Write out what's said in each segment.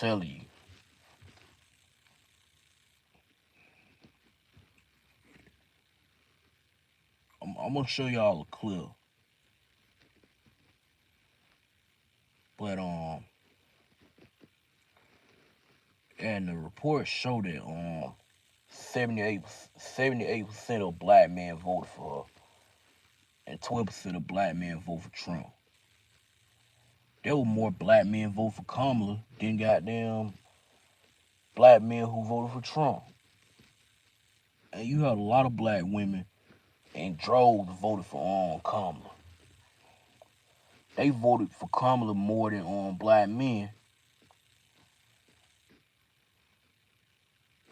telling you. I'm gonna show y'all a clip, but and the reports show that 78 78% of black men voted for her, and 12% of black men vote for Trump. There were more black men vote for Kamala than goddamn black men who voted for Trump. And you had a lot of black women in droves voted for Kamala. They voted for Kamala more than black men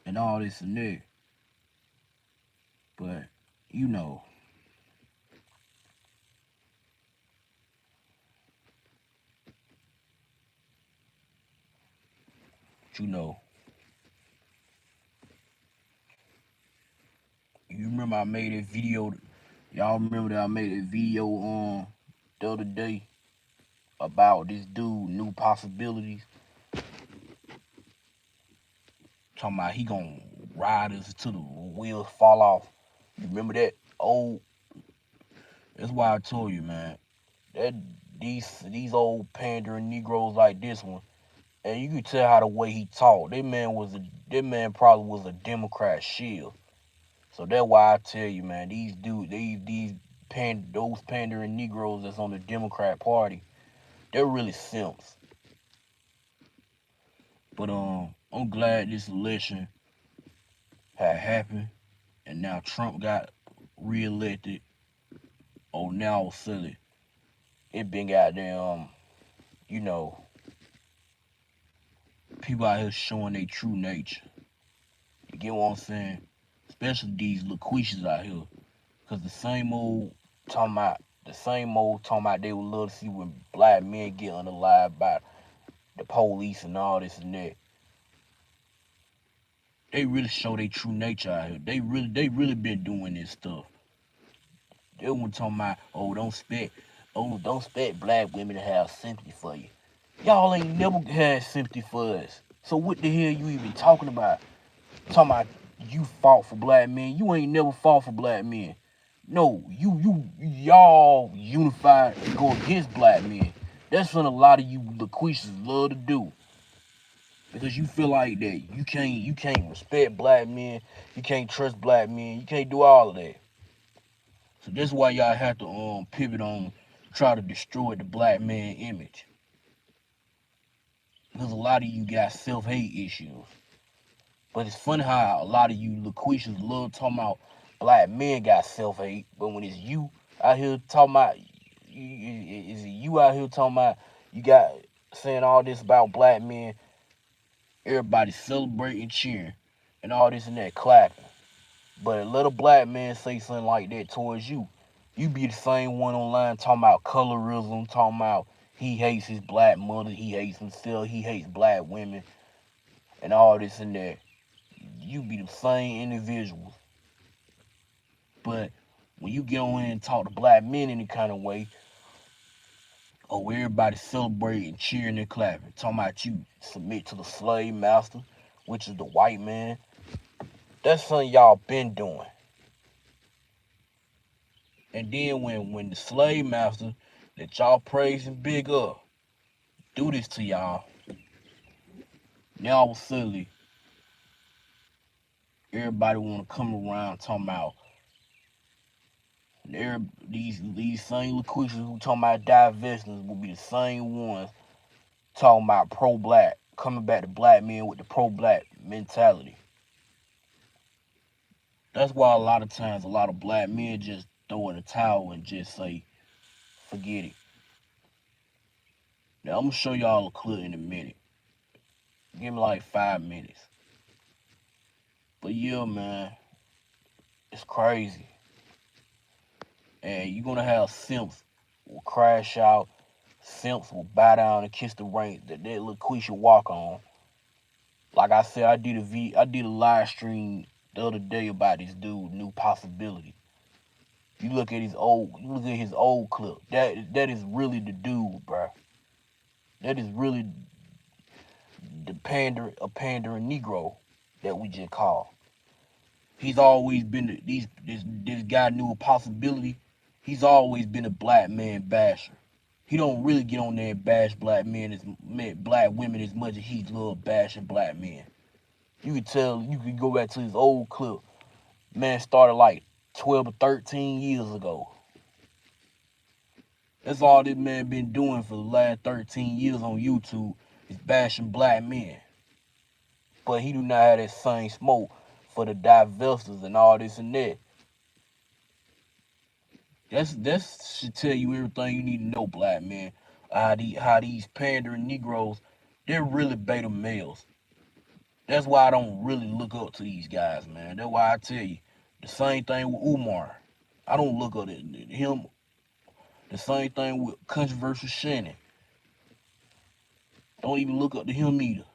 and all this and that. But you know, you know, you remember I made a video. Y'all remember that I made a video the other day about this dude, New Possibilities, talking about he gonna ride us until the wheels fall off. You remember that old? That's why I told you, man. That these old pandering Negroes like this one, and you could tell how the way he talked. That man probably was a Democrat shield. So that's why I tell you, man, those pandering Negroes that's on the Democrat Party, they're really simps. But I'm glad this election had happened, and now Trump got reelected. Oh, now silly, it been goddamn, you know, people out here showing their true nature. You get what I'm saying? Especially these LaQuisha's out here, cause the same old talking about they would love to see when black men get unalive by the police and all this and that. They really show their true nature out here. They really been doing this stuff. They weren't talking about, don't expect black women to have sympathy for you. Y'all ain't never had sympathy for us. So what the hell you even talking about? Talking about you fought for black men. You ain't never fought for black men. No, y'all unified to go against black men. That's what a lot of you LaQuishas love to do. Because you feel like that. You can't respect black men. You can't trust black men. You can't do all of that. So that's why y'all have to pivot on try to destroy the black man image. Because a lot of you got self-hate issues. But it's funny how a lot of you LaQuishas love talking about black men got self-hate, but when it's you out here talking about, is it you out here talking about you got saying all this about black men, everybody celebrating, cheering, and all this and that, clapping. But a little black man say something like that towards you, you be the same one online talking about colorism, talking about he hates his black mother, he hates himself, he hates black women, and all this and that. You be the same individuals. But when you get on in and talk to black men any kind of way, oh, everybody celebrating, cheering, and clapping, talking about you submit to the slave master, which is the white man. That's something y'all been doing. And then when the slave master that y'all praise and big up do this to y'all, now all of a sudden everybody want to come around talking about these same LaQuishas who talking about divestments will be the same ones talking about pro-black, coming back to black men with the pro-black mentality. That's why a lot of times a lot of black men just throw in the towel and just say, forget it. Now I'm gonna show y'all a clip in a minute. Give me like 5 minutes. But yeah, man, it's crazy. And you're gonna have simps will crash out, simps will bow down and kiss the ring that LaQuisha walk on. Like I said, I did a live stream the other day about this dude, New Possibility. You look at his old clip. That is really the dude, bro. That is really the pandering Negro that we just call. He's always been this guy knew a possibility. He's always been a black man basher. He don't really get on there and bash black women as much as he love bashing black men. You could tell. You could go back to his old clip. Man started like 12 or 13 years ago. That's all this man been doing for the last 13 years on YouTube is bashing black men. But he do not have that same smoke for the divestors and all this and that. That should tell you everything you need to know, black man. How these pandering Negroes, they're really beta males. That's why I don't really look up to these guys, man. That's why I tell you. The same thing with Umar. I don't look up to him. The same thing with Controversial Shannon. Don't even look up to him either.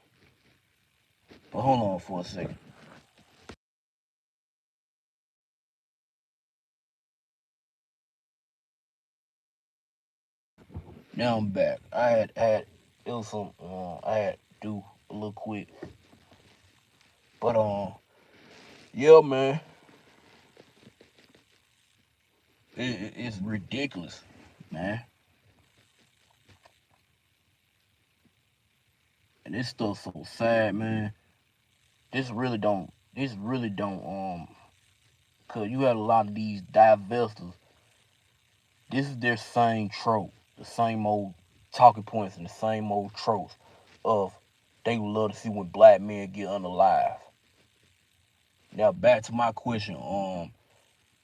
But hold on for a second. Now I'm back. I had it was some I had to do a little quick. But yeah, man. It's ridiculous, man. And this stuff's so sad, man. This really don't cause you had a lot of these divestors. This is their same trope, the same old talking points and the same old tropes of they would love to see when black men get unalive. Now back to my question,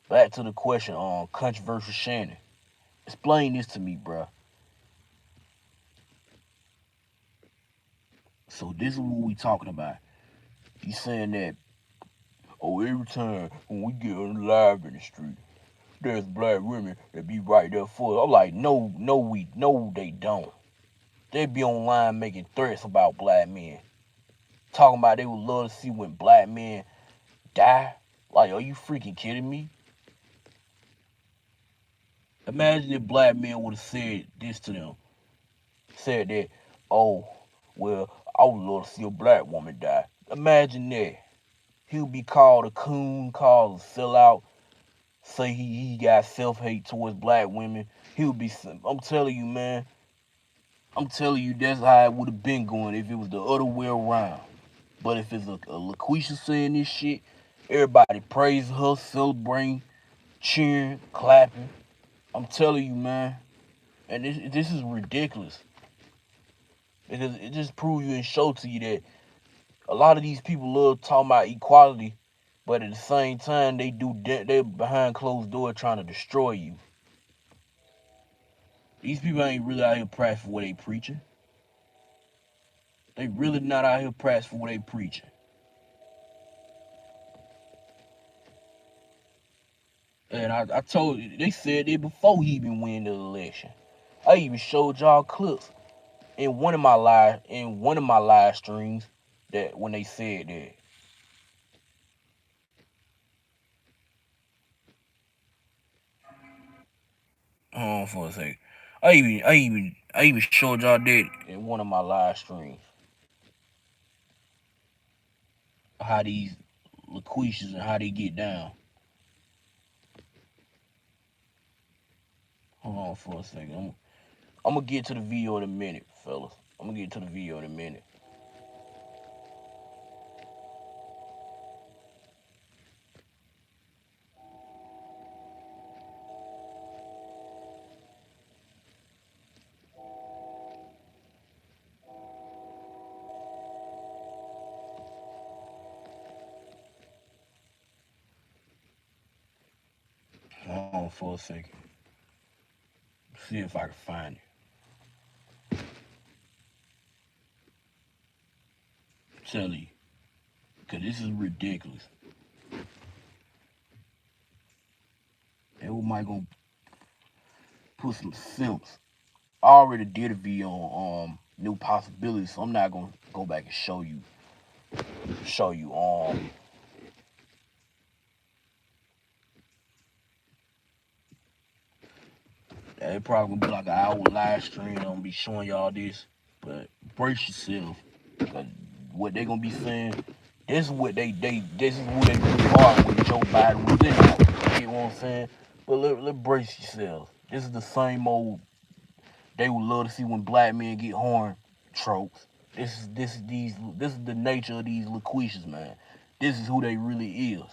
back to the question on controversial Shannon. Explain this to me, bruh. So this is what we talking about. You saying that, oh, every time when we get unalive in the street, there's black women that be right there for us. I'm like, no, they don't. They be online making threats about black men. Talking about they would love to see when black men die. Like, are you freaking kidding me? Imagine if black men would have said this to them. Said that, oh, well, I would love to see a black woman die. Imagine that. He'll be called a coon, called a sellout, say he got self-hate towards black women. He'll be, I'm telling you, man, I'm telling you that's how it would have been going if it was the other way around. But if it's a LaQuisha saying this shit, everybody praising her, celebrating, cheering, clapping. I'm telling you, man. And this is ridiculous. Because it just proves you and show to you that a lot of these people love talking about equality, but at the same time they're behind closed door trying to destroy you. These people ain't really out here practicing for what they preaching. They really not out here practicing for what they preaching. And I told you, they said it before he even win the election. I even showed y'all clips in one of my live streams that when they said that. Hold on for a second. I even showed y'all that in one of my live streams. How these LaQuisha's and how they get down. Hold on for a second. I'm gonna get to the video in a minute, fellas. I'm gonna get to the video in a minute. Hold on for a second. See if I can find it. I'm telling you, cause this is ridiculous. And we might gonna put some simps. I already did a video on new possibilities, so I'm not gonna go back and show you it probably gonna be like an hour live stream. I'm gonna be showing y'all this, but brace yourself. what they gonna be saying. This is what this is who they really are when Joe Biden was in office. You know what I'm saying? But let brace yourselves. This is the same old they would love to see when black men get horned tropes. This is the nature of these LaQuisha's, man. This is who they really is.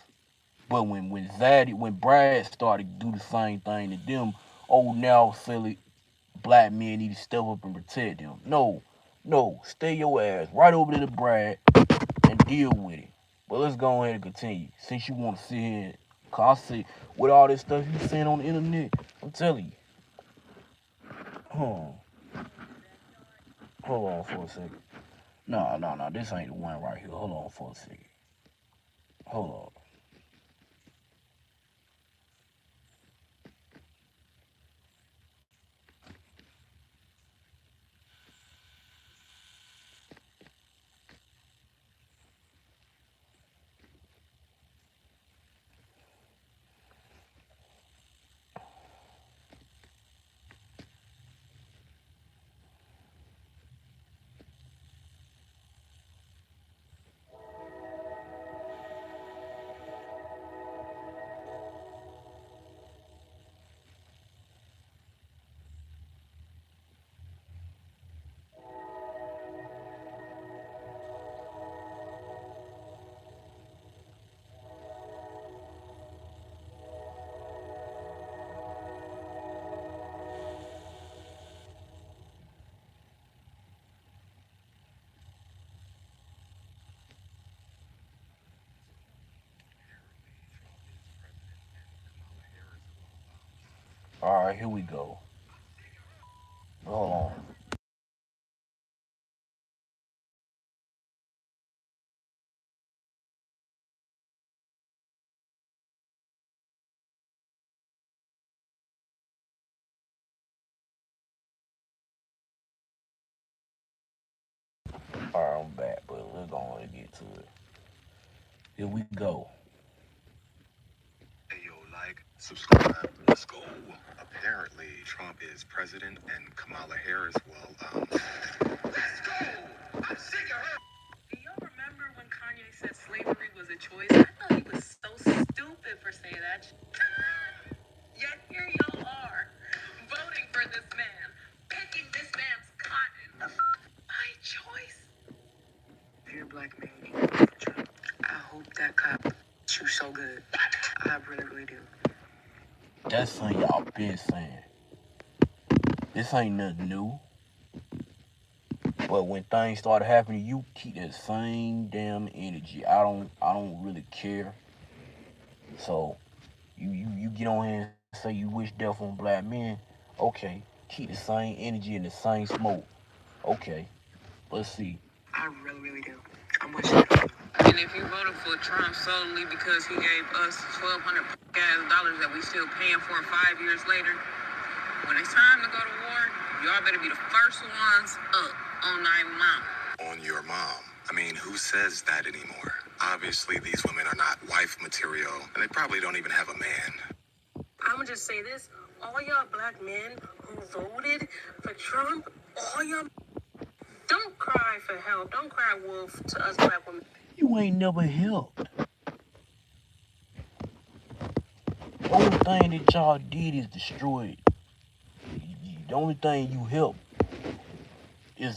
But when Brad started to do the same thing to them, oh now silly black men need to step up and protect them. No, no, stay your ass right over to the Brad and deal with it. But let's go ahead and continue. Since you want to sit here, cause I see with all this stuff you saying on the internet, I'm telling you. Huh. Hold on for a second. No, no, no, this ain't the one right here. Hold on for a second. Hold on. All right, here we go. Hold on. All right, I'm back, but we're going to get to it. Here we go. Hey, yo, like, subscribe, let's go. Apparently, Trump is president and Kamala Harris, well, let's go! I'm sick of her! Do y'all remember when Kanye said slavery was a choice? I thought he was so stupid for saying that. Yet here y'all are, voting for this man, picking this man's cotton. My choice. If you're a black man, you vote for Trump. I hope that cop you so good. I really, really do. That's something y'all been saying. This ain't nothing new. But when things start happening, you keep that same damn energy. I don't really care. So you get on here and say you wish death on black men. Okay. Keep the same energy and the same smoke. Okay. Let's see. I really, really do. I'm with you. And if you voted for Trump solely because he gave us $1,200 that we still paying for 5 years later, when it's time to go to war, y'all better be the first ones up on 9 mom. On your mom. I mean, who says that anymore? Obviously, these women are not wife material, and they probably don't even have a man. I'ma just say this. All y'all black men who voted for Trump, all y'all don't cry for help. Don't cry wolf to us black women. You ain't never helped. The only thing that y'all did is destroy it. The only thing you helped is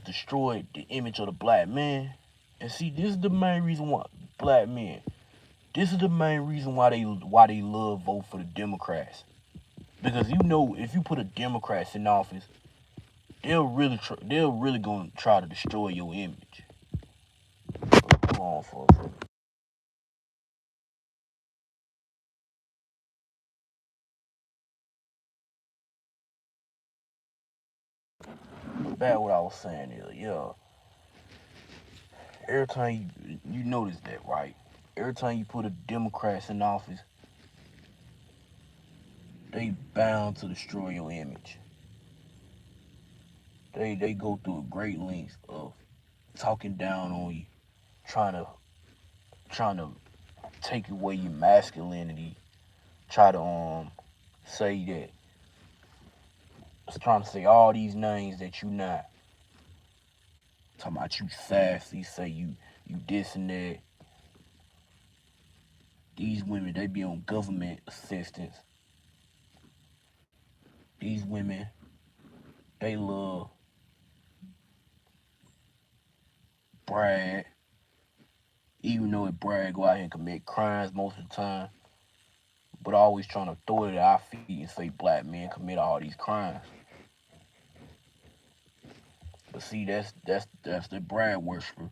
destroy the image of the black man. And see, this is the main reason why black men. This is the main reason why they love vote for the Democrats. Because you know, if you put a Democrat in office, they're really gonna try to destroy your image. Hold on for a second. Back what I was saying is, yeah. Every time you notice that, right? Every time you put a Democrat in office, they bound to destroy your image. They go through a great length of talking down on you, trying to trying to take away your masculinity, try to say that it's trying to say all these names that you not. Talking about you sassy, say you this and that. These women, they be on government assistance. These women, they love brag, even though it brag go out here and commit crimes most of the time, but always trying to throw it at our feet and say black men commit all these crimes. But see, that's the brag worshiper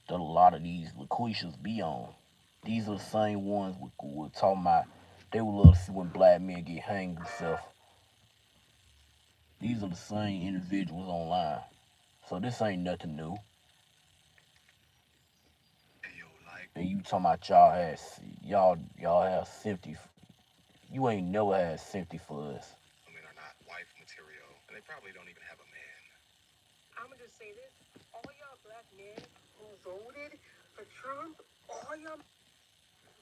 that a lot of these LaQuisha's be on. These are the same ones we're talking about. They would love to see when black men get hanged themselves. These are the same individuals online. So this ain't nothing new. And you talking about y'all have sympathy. You ain't never had sympathy for us. I'ma just say this: all y'all black men who voted for Trump, all y'all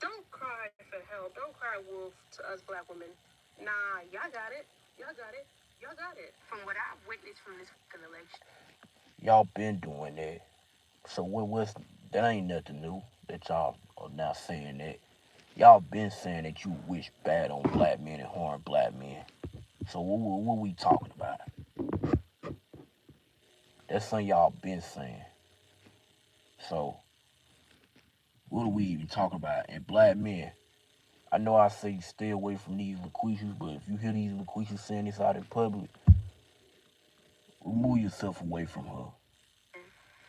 don't cry for help. Don't cry wolf to us black women. Nah, y'all got it. Y'all got it. Y'all got it. From what I've witnessed from this fucking election. Y'all been doing that. So what's that ain't nothing new that y'all are now saying that. Y'all been saying that you wish bad on black men and harm black men. So what we talking about? That's something y'all been saying. So what are we even talking about? And black men, I know I say stay away from these LaQuishas, but if you hear these LaQuishas saying this out in public, remove yourself away from her.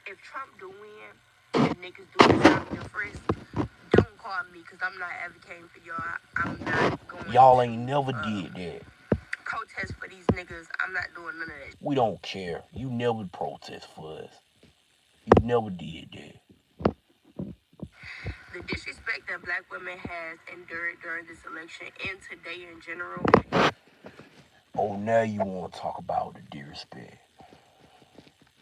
If Trump do win and niggas do the time your friends, don't call me because I'm not advocating for y'all. I'm not going Y'all to ain't never did that. protest for these niggas. I'm not doing none of that. We don't care. You never protest for us. You never did that. The disrespect that black women has endured during this election and today in general. Oh, now you want to talk about the disrespect.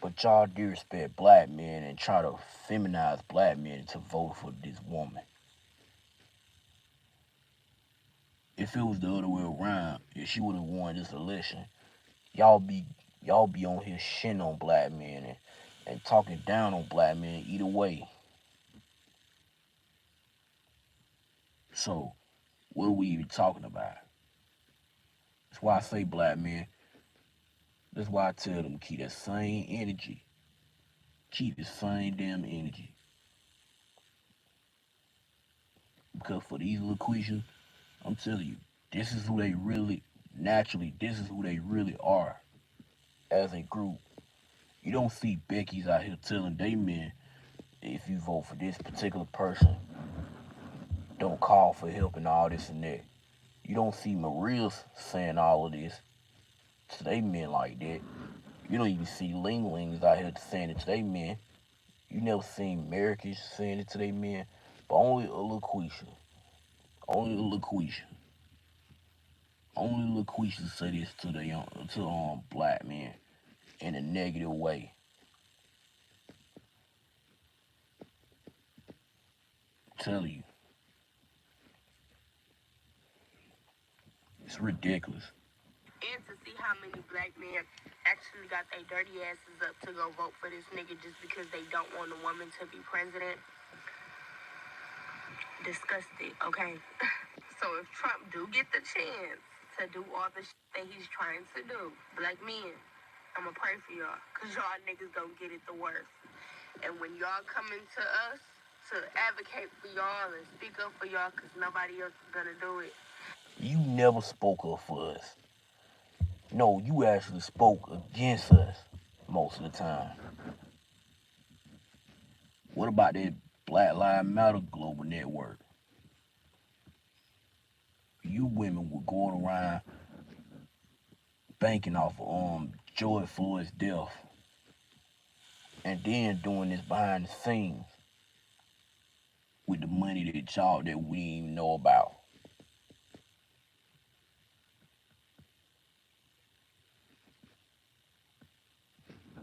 But y'all disrespect black men and try to feminize black men to vote for this woman. If it was the other way around, if she would have won this election, y'all be y'all be on here shitting on black men and talking down on black men either way. So what are we even talking about? That's why I say black men. That's why I tell them keep that same energy. Keep the same damn energy. Because for these LaQuisha, I'm telling you, this is who they really naturally, this is who they really are as a group. You don't see Becky's out here telling they men if you vote for this particular person, don't call for help and all this and that. You don't see Maria's saying all of this to they men like that. You don't even see Ling Lings out here saying it to they men. You never seen Americans saying it to they men. But only a LaQuisha. Only a LaQuisha. Only LaQuisha say this to the black men in a negative way. Tell you, it's ridiculous. And to see how many black men actually got their dirty asses up to go vote for this nigga just because they don't want a woman to be president. Disgusted, okay? So if Trump do get the chance to do all the shit that he's trying to do, black men, I'ma pray for y'all, cause y'all niggas don't get it the worst. And when y'all coming to us to advocate for y'all and speak up for y'all, cause nobody else is gonna do it. You never spoke up for us. No, you actually spoke against us most of the time. What about that Black Lives Matter Global Network? You women were going around banking off of George Floyd's death and then doing this behind the scenes with the money that y'all that we didn't even know about.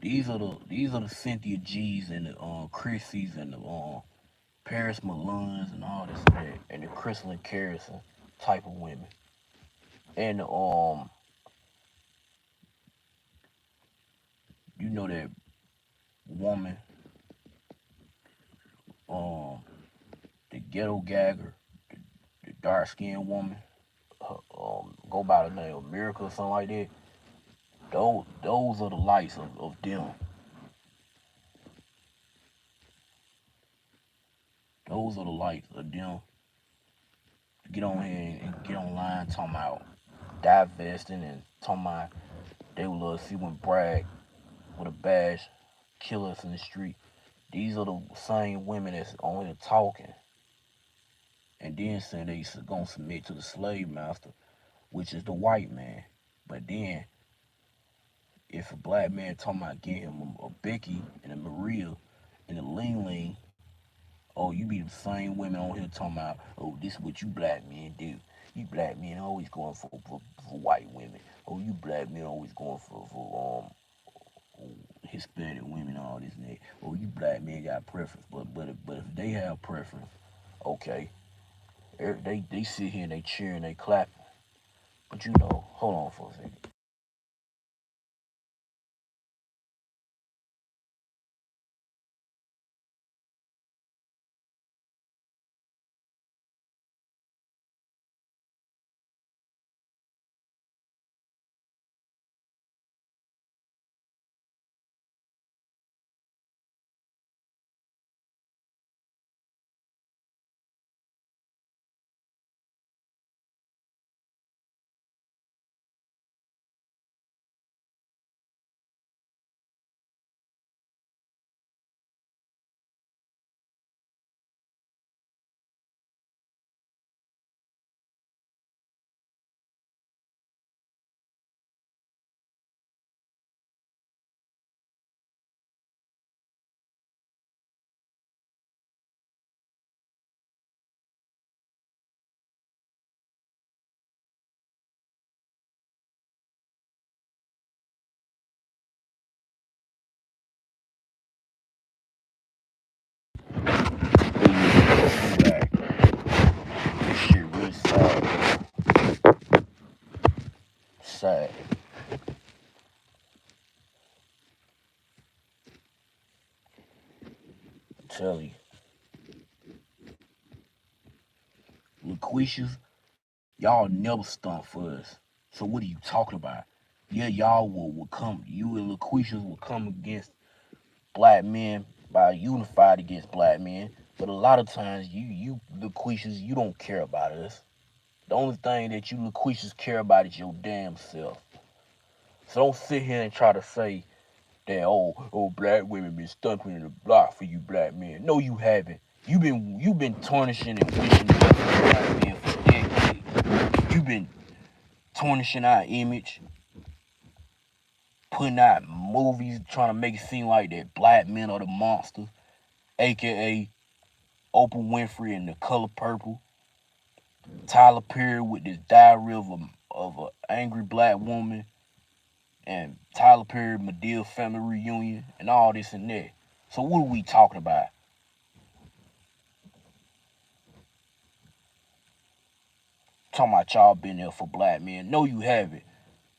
These are the Cynthia G's and the Chrissy's and the Paris Malons and all this and that and the Crystal and Carrison type of women. And you know that woman, um, the ghetto gagger, the dark skinned woman, go by the name of Miracle or something like that. Those are the lights of them. Those are the lights of them. Get on here and get online talking about divesting and talking about they would love to see when Bragg with a badge kill us in the street. These are the same women that's on here talking and then saying they gonna submit to the slave master, which is the white man. But then if a black man talking about getting him a Becky and a Maria and a Ling Ling, oh, you be the same women on here talking about, oh, this is what you black men do. You black men always going for white women. Oh, you black men always going for Hispanic women, all this and that. Oh, you black men got preference, but if they have preference, okay, they sit here and they cheer and they clap. But you know, hold on for a second. Back. This shit really sad. Sad. I tell you, LaQuisha's, y'all never stunt for us. So what are you talking about? Yeah, y'all will come. You and LaQuisha's will come against black men by unified against black men. But a lot of times, you LaQuisha's, you don't care about us. The only thing that you LaQuisha's care about is your damn self. So don't sit here and try to say that black women been stunting in the block for you black men. No, you haven't. You've been tarnishing and wishing death on black men for decades. You've been tarnishing our image, putting out movies trying to make it seem like that black men are the monsters, aka Oprah Winfrey and The Color Purple, Tyler Perry with this diary of a angry black woman, and Tyler Perry Medea family reunion, and all this and that. So what are we talking about? Talking about y'all been there for black men. No, you haven't.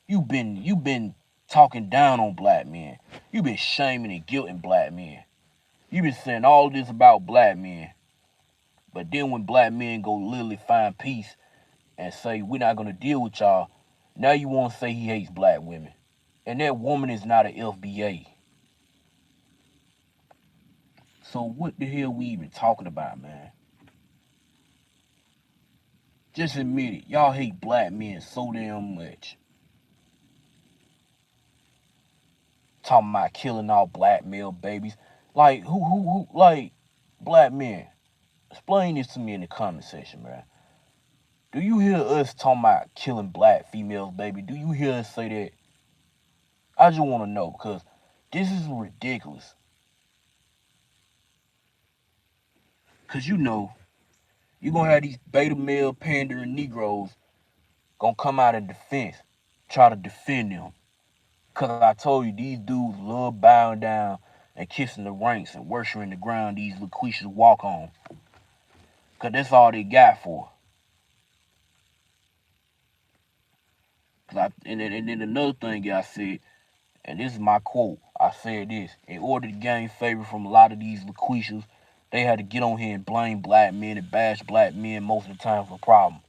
You been talking down on black men. You been shaming and guilting black men. You been saying all this about black men. But then when black men go literally find peace and say we're not gonna deal with y'all, now you wanna say he hates black women. And that woman is not an FBA. So what the hell we even talking about, man? Just admit it. Y'all hate black men so damn much. Talking about killing all black male babies. Like like black men. Explain this to me in the comment section, man. Do you hear us talking about killing black females, baby? Do you hear us say that? I just want to know because this is ridiculous. Because you know, you're going to have these beta male pandering Negroes going to come out in defense, try to defend them. Because I told you, these dudes love bowing down and kissing the ranks and worshiping the ground these LaQuisha's walk on. Because that's all they got for. And then another thing I said, And this is my quote. I said this. In order to gain favor from a lot of these LaQuishas, they had to get on here and blame black men and bash black men most of the time for problems.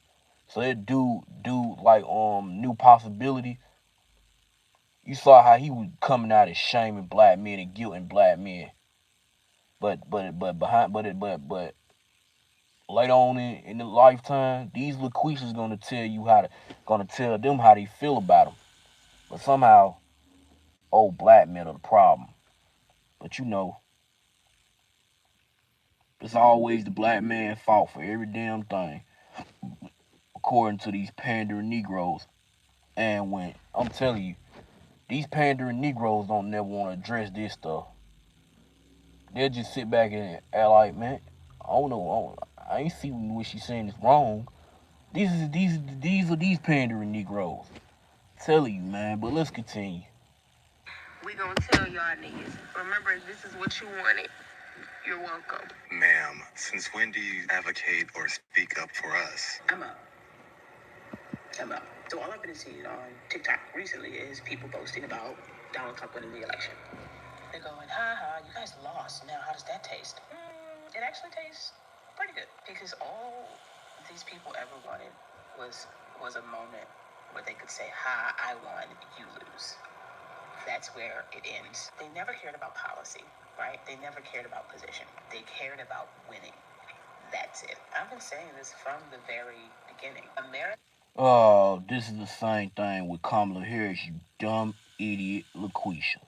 So that dude like New Possibility, you saw how he was coming out and shaming black men and guilting black men. But behind but later on in the lifetime, these LaQuishas gonna tell them how they feel about them. But somehow, old black men are the problem. But it's always the black man fault for every damn thing, according to these pandering Negroes. And when I'm telling you, these pandering Negroes don't never want to address this stuff. They'll just sit back and act like, man, I don't know, I ain't see what she's saying is wrong. These are pandering Negroes. Telling you, man. But let's continue. We gonna tell y'all niggas. Remember, this is what you wanted. You're welcome. Ma'am, since when do you advocate or speak up for us? I'm up. So all I've been seeing on TikTok recently is people boasting about Donald Trump winning the election. They're going, you guys lost. Now, how does that taste? It actually tastes pretty good. Because all these people ever wanted was a moment where they could say, I won, you lose. That's where it ends. They never cared about policy, right? They never cared about position. They cared about winning. That's it. I've been saying this from the very beginning. America. Oh, this is the same thing with Kamala Harris, you dumb idiot LaQuisha.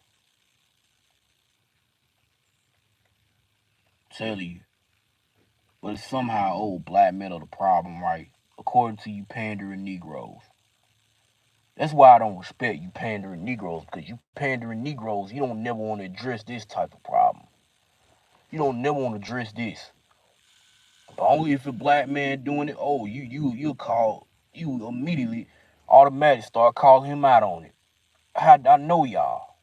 Tell you. But somehow old black men are the problem, right? According to you pandering Negroes. That's why I don't respect you pandering Negroes, because you pandering Negroes, you don't never want to address this type of problem. You don't never want to address this. But only if a black man doing it, oh, you immediately automatically start calling him out on it. I know y'all.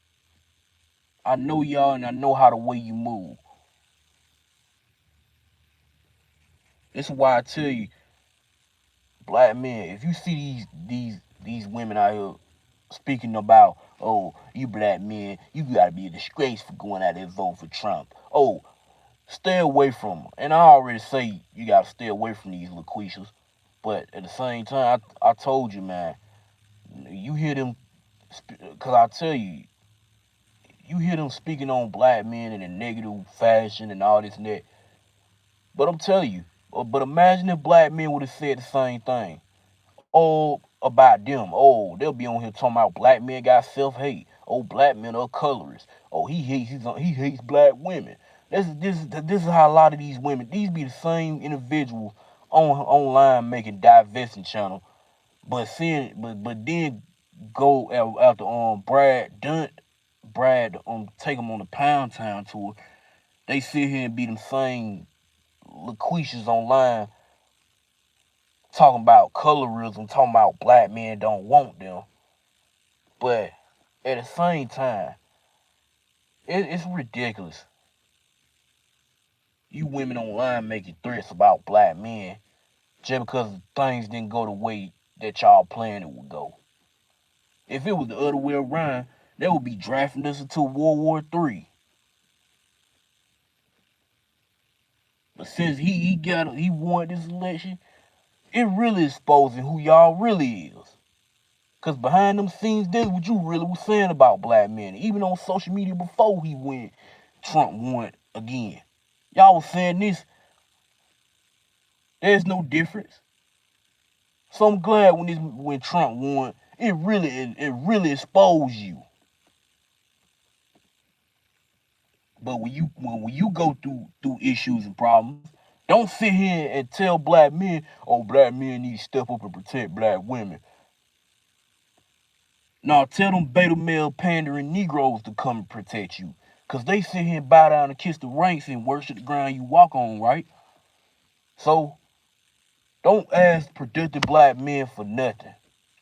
I know y'all and I know how the way you move. This is why I tell you, black men, if you see these women out here speaking about, oh, you black men, you gotta be a disgrace for going out there and vote for Trump. Oh, stay away from them. And I already say you gotta stay away from these LaQuishas. But at the same time, I told you, man, you hear them, because I tell you, you hear them speaking on black men in a negative fashion and all this and that. But I'm telling you, but imagine if black men would have said the same thing. Oh, about them. Oh, they'll be on here talking about black men got self-hate. Oh, black men are colorists. Oh, he hates black women. This is how a lot of these women, these be the same individuals online making divesting channel, but seeing but then go after Brad Dunt, Brad take him on the Pound Town tour. They sit here and be them same LaQuisha's online talking about colorism, talking about black men don't want them. But at the same time, it's ridiculous. You women online making threats about black men just because things didn't go the way that y'all planned it would go. If it was the other way around, they would be drafting us into World War III. But since he won this election, it really exposing who y'all really is. Cause behind them scenes, this is what you really was saying about black men. Even on social media before Trump won again. Y'all was saying this. There's no difference. So I'm glad when Trump won, it really exposed you. But when you go through issues and problems, don't sit here and tell black men, oh, black men need to step up and protect black women. No, tell them beta male pandering Negroes to come and protect you. Cause they sit here and bow down and kiss the ranks and worship the ground you walk on, right? So don't ask productive black men for nothing.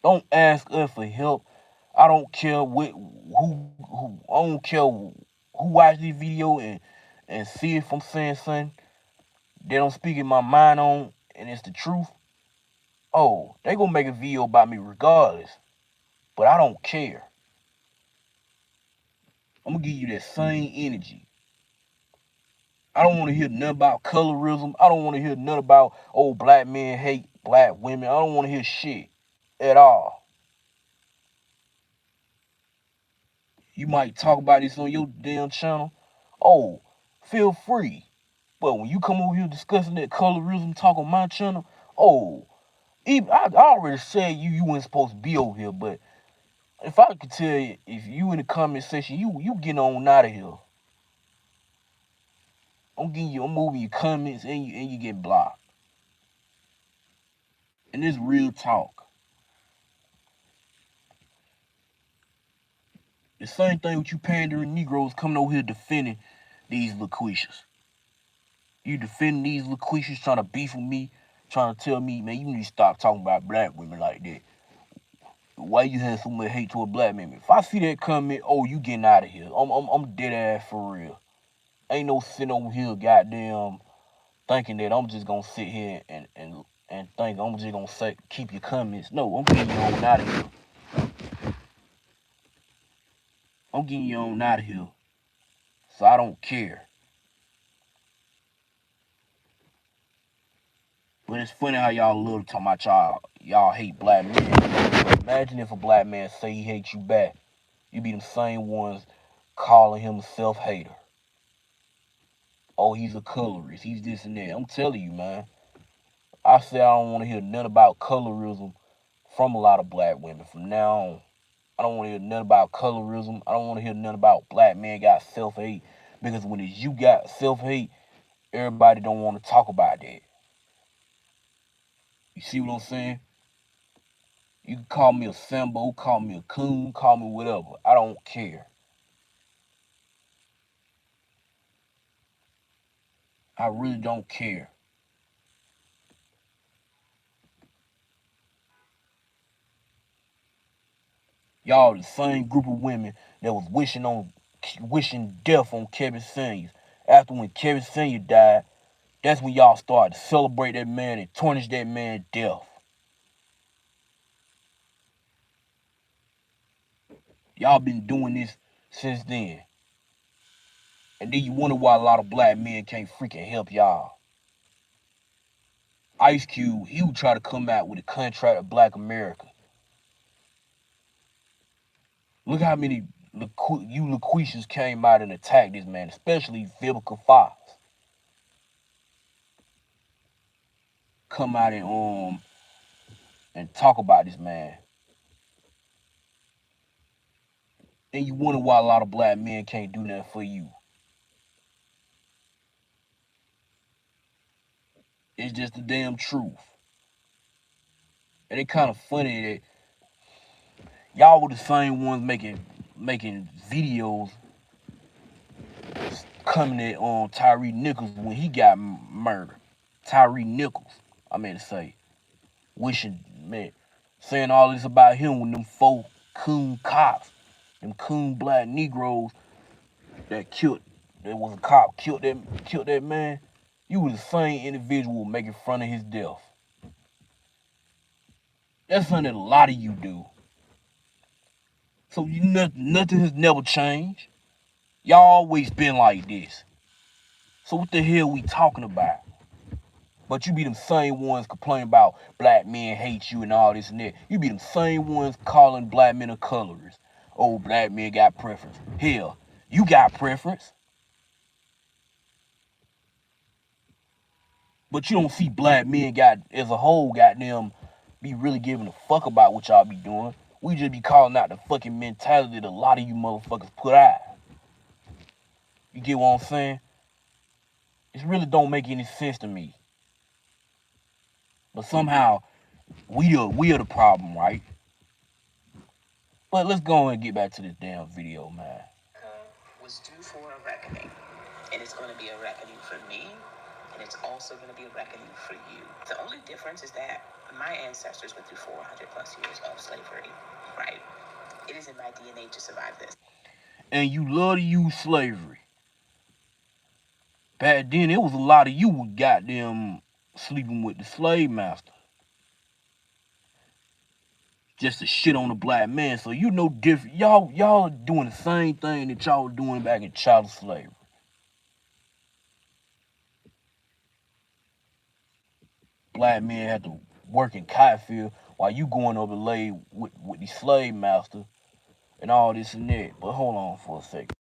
Don't ask us for help. I don't care who I don't care who watch this video and see if I'm saying something that I'm speaking my mind on and it's the truth. Oh, they gonna make a video about me regardless. But I don't care. I'm gonna give you that same energy. I don't want to hear nothing about colorism. I don't want to hear nothing about, oh, black men hate black women. I don't want to hear shit at all. You might talk about this on your damn channel. Oh, feel free. But when you come over here discussing that colorism talk on my channel, oh, even, I already said you weren't supposed to be over here. But if I could tell you, if you in the comment section, you getting on out of here. I'm moving your comments and you get blocked. And this real talk. The same thing with you pandering Negroes coming over here defending these LaQuisha's. You defending these LaQuisha's, trying to beef with me, trying to tell me, man, you need to stop talking about black women like that. Why you have so much hate toward black men? If I see that comment, oh, you getting out of here. I'm dead ass for real. Ain't no sitting over here, goddamn, thinking that I'm just gonna sit here and think I'm just gonna say keep your comments. No, I'm getting you on out of here. I'm getting you on out of here. So I don't care. But it's funny how y'all love talking about y'all hate black men. Imagine if a black man say he hates you back. You be them same ones calling him a self-hater. Oh, he's a colorist. He's this and that. I'm telling you, man. I say I don't want to hear nothing about colorism from a lot of black women. From now on, I don't want to hear nothing about colorism. I don't want to hear nothing about black men got self-hate. Because when it's you got self-hate, everybody don't want to talk about that. You see what I'm saying? You can call me a Sambo, call me a coon, call me whatever. I don't care. I really don't care. Y'all the same group of women that was wishing death on Kevin Senior. After when Kevin Senior died, that's when y'all started to celebrate that man and tarnish that man's death. Y'all been doing this since then. And then you wonder why a lot of black men can't freaking help y'all. Ice Cube, he would try to come out with a contract of Black America. Look how many you LaQuisha's came out and attacked this man, especially Vivica Fox. Come out and talk about this man. And you wonder why a lot of black men can't do nothing for you. It's just the damn truth. And it's kind of funny that y'all were the same ones making videos coming at Tyree Nichols when he got murdered. Tyree Nichols, I meant to say. Wishing, man, saying all this about him when them 4 coon cops, them coon black Negroes that was a cop, killed that man. You was the same individual making fun of his death. That's something that a lot of you do. So nothing has never changed. Y'all always been like this. So what the hell we talking about? But you be them same ones complaining about black men hate you and all this and that. You be them same ones calling black men a colorist. Oh, black men got preference. Hell, you got preference. But you don't see black men got as a whole goddamn be really giving a fuck about what y'all be doing. We just be calling out the fucking mentality that a lot of you motherfuckers put out. You get what I'm saying? It really don't make any sense to me. But somehow we are the problem, right? But let's go ahead and get back to this damn video, man. Was due for a reckoning, and it's going to be a reckoning for me, and it's also going to be a reckoning for you. The only difference is that my ancestors went through 400 plus years of slavery, right? It is in my DNA to survive this. And you love to use slavery. Back then, it was a lot of you who goddamn sleeping with the slave master. just to shit on the black man. So you know different. Y'all are doing the same thing that y'all were doing back in child slavery. Black men had to work in cotton field while you going over lay with the slave master and all this and that. But hold on for a second.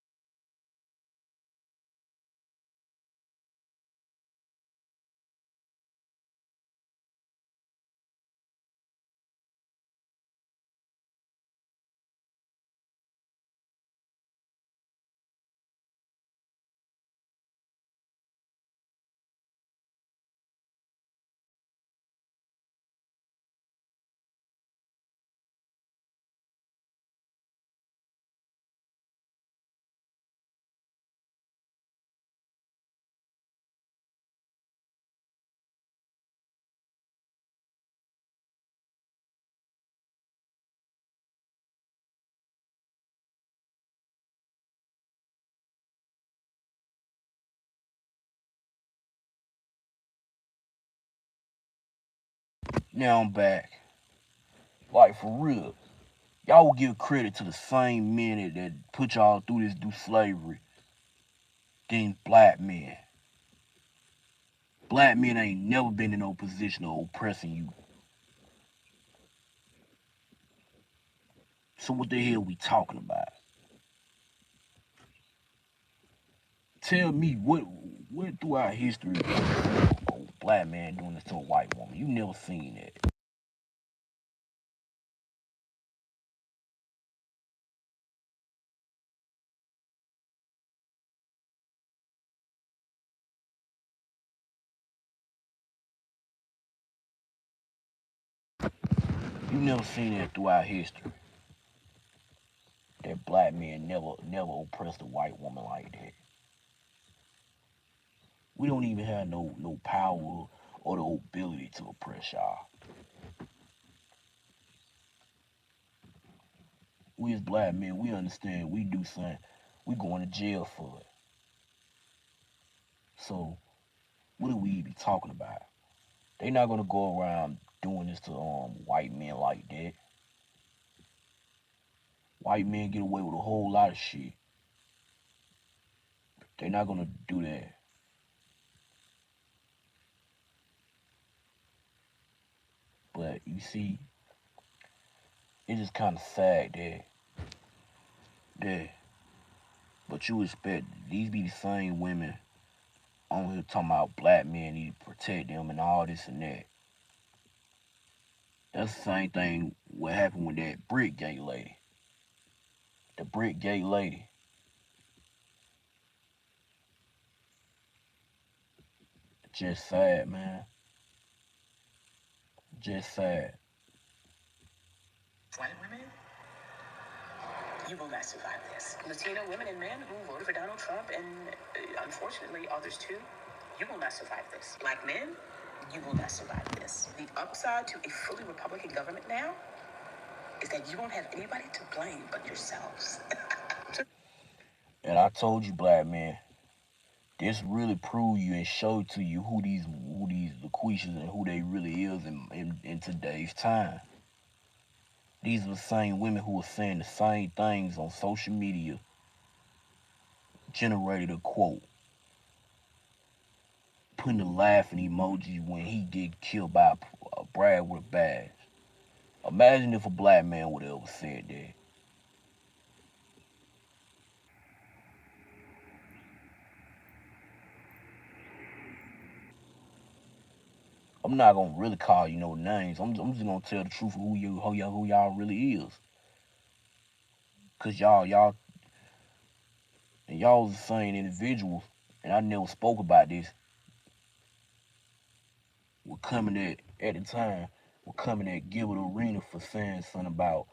Now I'm back. Like for real. Y'all will give credit to the same men that put y'all through slavery than black men. Black men ain't never been in no position of oppressing you. So what the hell we talking about? Tell me what throughout history a black man doing this to a white woman? You never seen that. You never seen that throughout history. That black men never oppressed a white woman like that. We don't even have no power or the ability to oppress y'all. We as black men, we understand we do something, we going to jail for it. So what do we be talking about? They not gonna go around doing this to white men like that. White men get away with a whole lot of shit. They're not gonna do that. But you see, it's just kind of sad that. But you expect these be the same women on here talking about black men need to protect them and all this and that. That's the same thing what happened with that brick gate lady. The brick gate lady. Just sad, man. Just sad. White women, you will not survive this. Latino women and men who voted for Donald Trump, and unfortunately others too, you will not survive this. Black men, you will not survive this. The upside to a fully Republican government now is that you won't have anybody to blame but yourselves. And I told you, black man, this really prove you and show to you who these LaQuisha's and who they really is in today's time. These are the same women who are saying the same things on social media, generated a quote, putting the laughing emoji when he get killed by a Brad with a badge. Imagine if a black man would have ever said that. I'm not gonna really call you no names. I'm just gonna tell the truth of who y'all really is. Cause y'all was the same individuals, and I never spoke about this. Were coming at the time, were coming at Gilbert Arena for saying something about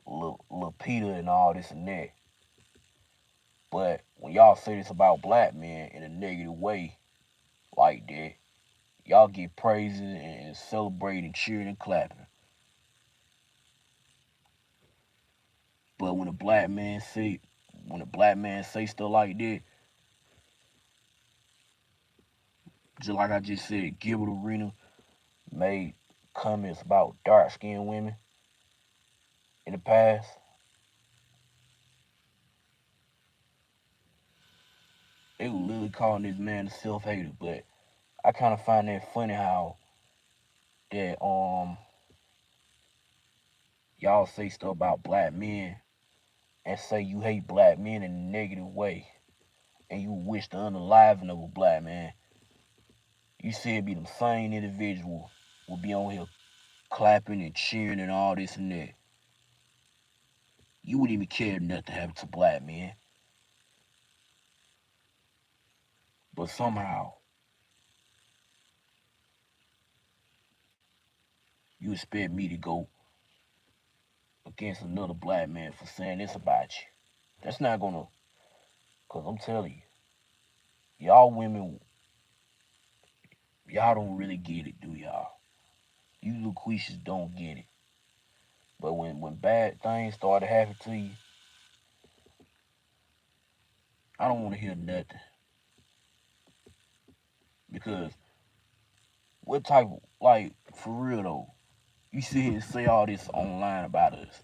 Lil Peter and all this and that. But when y'all say this about black men in a negative way like that, y'all get praising and celebrating, cheering and clapping. But when a black man say stuff like that, just like I just said, Gilbert Arena made comments about dark skinned women. in the past. They were literally calling this man a self-hater, but I kind of find that funny how that y'all say stuff about black men and say you hate black men in a negative way and you wish the unaliving of a black man. You see it be them same individual will be on here clapping and cheering and all this and that. You wouldn't even care nothing happened to black men. But somehow you expect me to go against another black man for saying this about you. That's not gonna, cause I'm telling you, y'all women, y'all don't really get it, do y'all? You LaQuisha's don't get it. But when bad things start to happen to you, I don't want to hear nothing. Because what type of, like, for real though, you sit here and say all this online about us,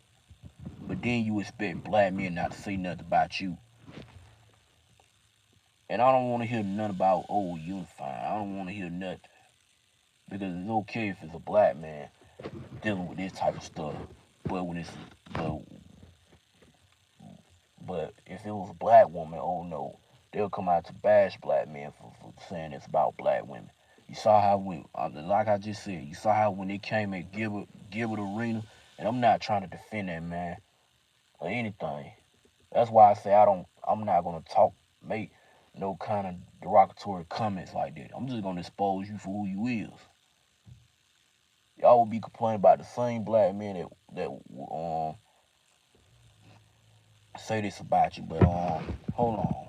but then you expect black men not to say nothing about you. And I don't want to hear nothing about, oh, unifying. I don't want to hear nothing. Because it's okay if it's a black man dealing with this type of stuff. But when it's, but, but if it was a black woman, oh no, they'll come out to bash black men for saying it's about black women. You saw how when, like I just said, you saw how when they came at Gilbert Arena, and I'm not trying to defend that man or anything. That's why I say I'm not gonna make no kind of derogatory comments like that. I'm just gonna expose you for who you is. Y'all will be complaining about the same black men that say this about you, but hold on.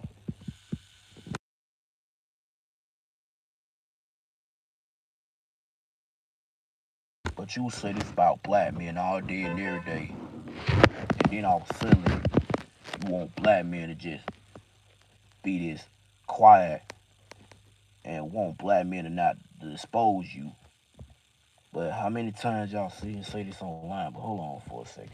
But you say this about black men all day and every day, and then all of a sudden you want black men to just be this quiet and want black men to not to expose you. But how many times y'all see and say this online? But hold on for a second.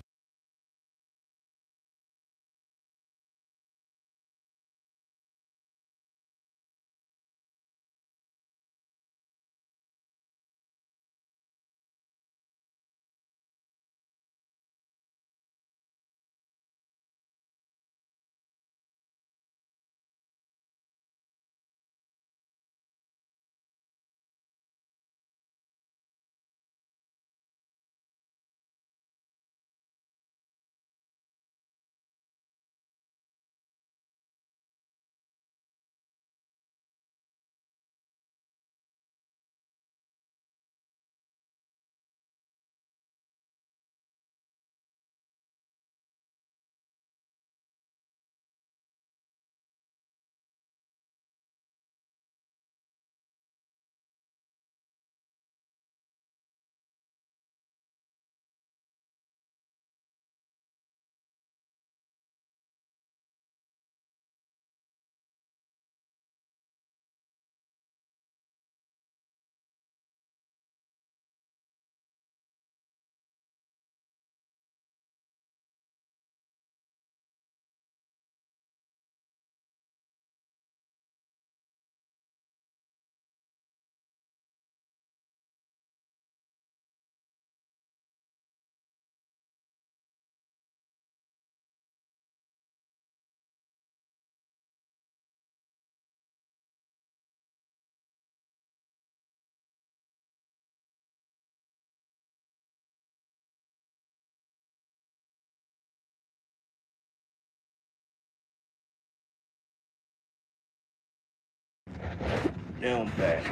Now I'm back.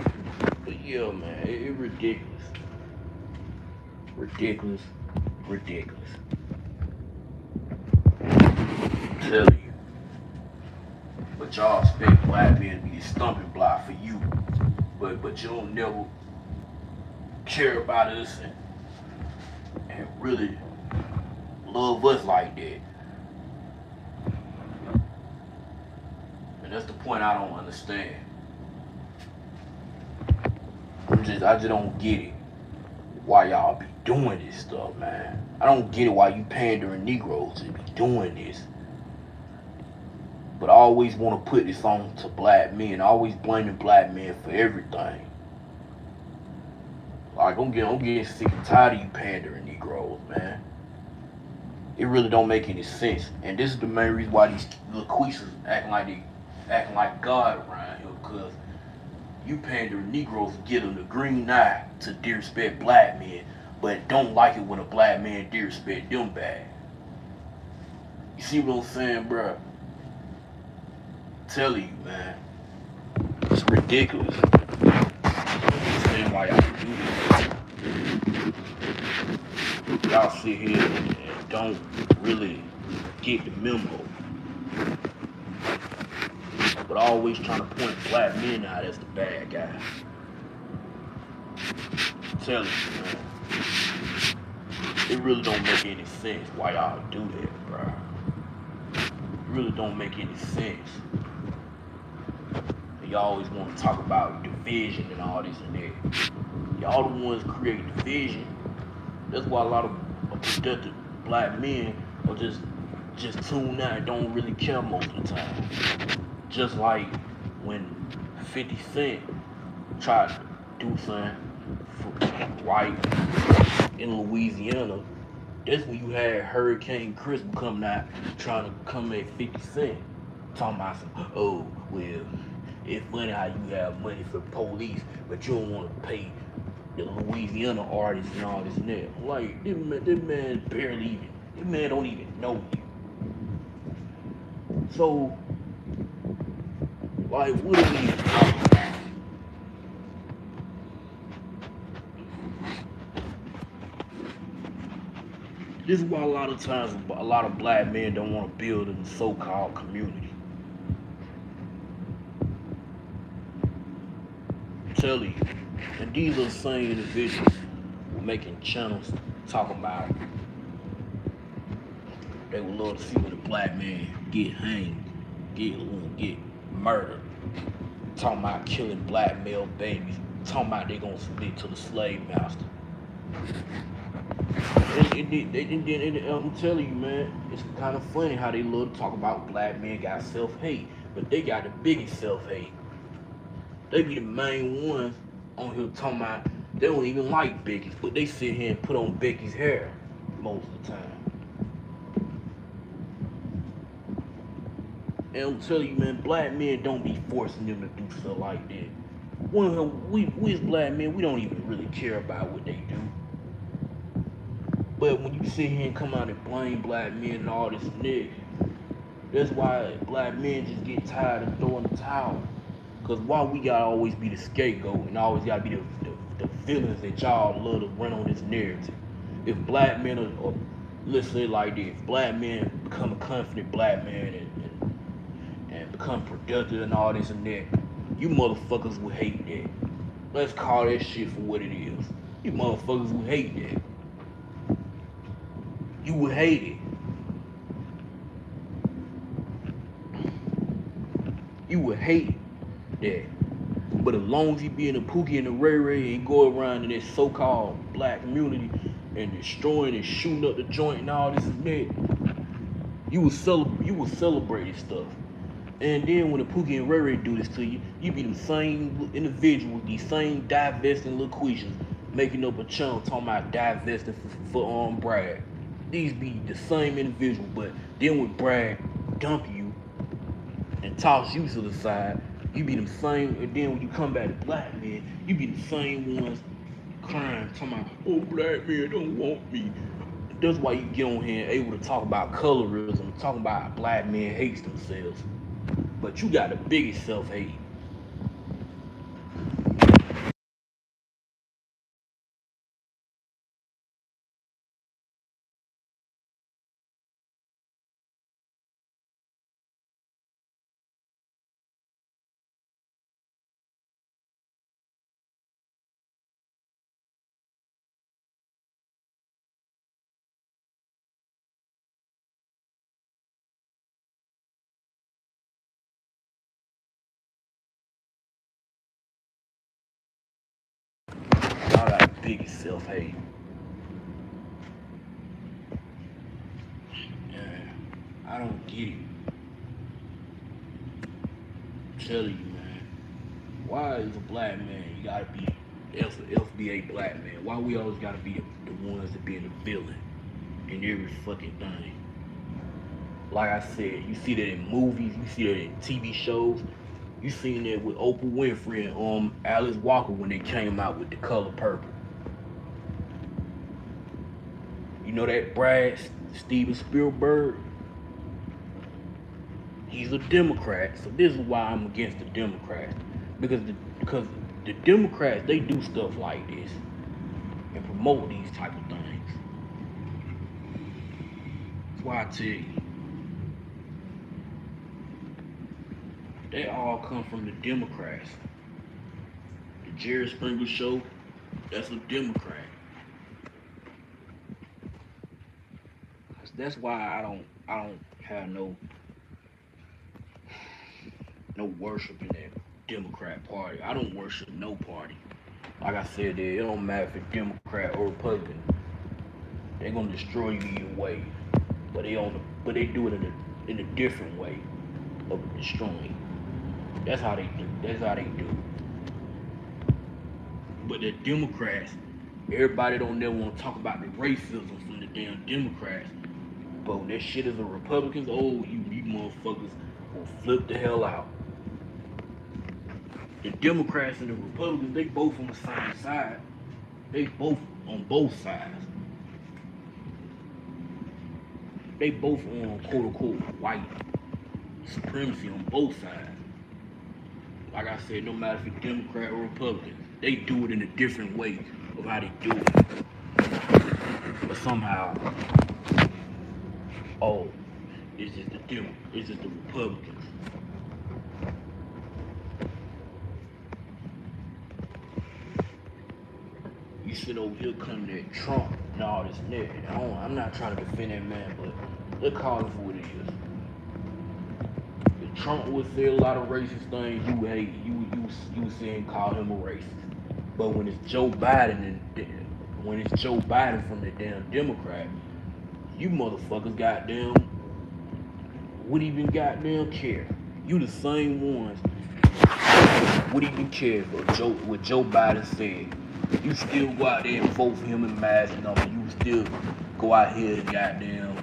But yeah, man, it ridiculous. Ridiculous. Ridiculous. I'm telling you. But y'all expect black men to be a stumbling block for you. But you don't never care about us and really love us like that. And that's the point I don't understand. I just don't get it. Why y'all be doing this stuff, man. I don't get it why you pandering Negroes to be doing this. But I always want to put this on to black men. I always blaming black men for everything. Like I'm getting sick and tired of you pandering Negroes, man. It really don't make any sense. And this is the main reason why these LaQuisha's acting like God around here, because you pander Negroes get them the green eye to disrespect black men, but don't like it when a black man disrespect them bad. You see what I'm saying, bro? I'm telling you, man, it's ridiculous. I don't understand why y'all do this. Y'all sit here and don't really get the memo, but always trying to point black men out as the bad guy. I'm telling you, man, it really don't make any sense why y'all do that, bro. It really don't make any sense. And y'all always want to talk about division and all this and that. Y'all the ones create division. That's why a lot of productive black men are just tuned out and don't really care most of the time. Just like when 50 Cent tried to do something for white in Louisiana, that's when you had Hurricane Chris coming out trying to come at 50 Cent. Talking about some, oh, well, it's funny how you have money for police, but you don't want to pay the Louisiana artists and all this and that. Like, this man barely even, this man don't even know you. So, like, what are we even talking about? This is why a lot of times a lot of black men don't want to build in the so-called community. I'm telling you. And these are the same individuals who are making channels talking about they would love to see when a black man get hanged, get murdered. Talking about killing black male babies. Talking about they gonna submit to the slave master. I'm telling you, man, it's kind of funny how they love to talk about black men got self-hate, but they got the biggest self-hate. They be the main ones on here talking about they don't even like Becky's, but they sit here and put on Becky's hair most of the time. And I'm telling you, man, black men don't be forcing them to do stuff like that. We as black men, we don't even really care about what they do. But when you sit here and come out and blame black men and all this and that, that's why black men just get tired of throwing the towel. Cause why we gotta always be the scapegoat and always gotta be the villains that y'all love to run on this narrative. If black men are let's say it like this, if black men become a confident black man and become productive and all this and that, you motherfuckers would hate that. Let's call that shit for what it is. You motherfuckers would hate that. You would hate it. You would hate that. But as long as you be in the Pookie and the Ray Ray and go around in this so-called black community and destroying and shooting up the joint and all this and that, you will celebrate this stuff. And then when the Pookie and Ray Ray do this to you, you be the same individual, these same divesting LaQuisha's, making up a channel talking about divesting for Brad. These be the same individual, but then when Brad dump you and toss you to the side, you be the same. And then when you come back to black men, you be the same ones crying, talking about, oh, black men don't want me. That's why you get on here and able to talk about colorism, talking about black men hates themselves. But you got the biggest self-hate. Y'all got the biggest self-hate. I don't get it. I'm telling you, man. Why is a black man, you gotta be FBA black man? Why we always gotta be the ones that be the villain in every fucking thing? Like I said, you see that in movies, you see that in TV shows. You seen that with Oprah Winfrey and Alice Walker when they came out with The Color Purple. You know that Brad Steven Spielberg? He's a Democrat, so this is why I'm against the Democrats. Because the Democrats, they do stuff like this and promote these type of things. That's why I tell you, they all come from the Democrats. The Jerry Springer show, that's a Democrat. That's why I don't have no worship in that Democrat party. I don't worship no party. Like I said, it don't matter if it's Democrat or Republican. They're gonna destroy you either way. But they do it in a different way of destroying. That's how they do. But the Democrats, everybody don't never want to talk about the racism from the damn Democrats. But when that shit is the Republicans, oh, you motherfuckers will flip the hell out. The Democrats and the Republicans, they both on the same side. They both on both sides. They both on quote unquote white supremacy on both sides. Like I said, no matter if it's Democrat or Republican, they do it in a different way of how they do it. But somehow, oh, it's just the Republicans. You sit over here coming at Trump and all this and that. I'm not trying to defend that man, but let's call it for what it is. If Trump would say a lot of racist things, you would hate it. You would say and call him a racist. But when it's Joe Biden from the damn Democrat, you motherfuckers goddamn wouldn't even goddamn care. You the same ones wouldn't even care what Joe Biden said. You still go out there and vote for him in mass numbers. You still go out here and goddamn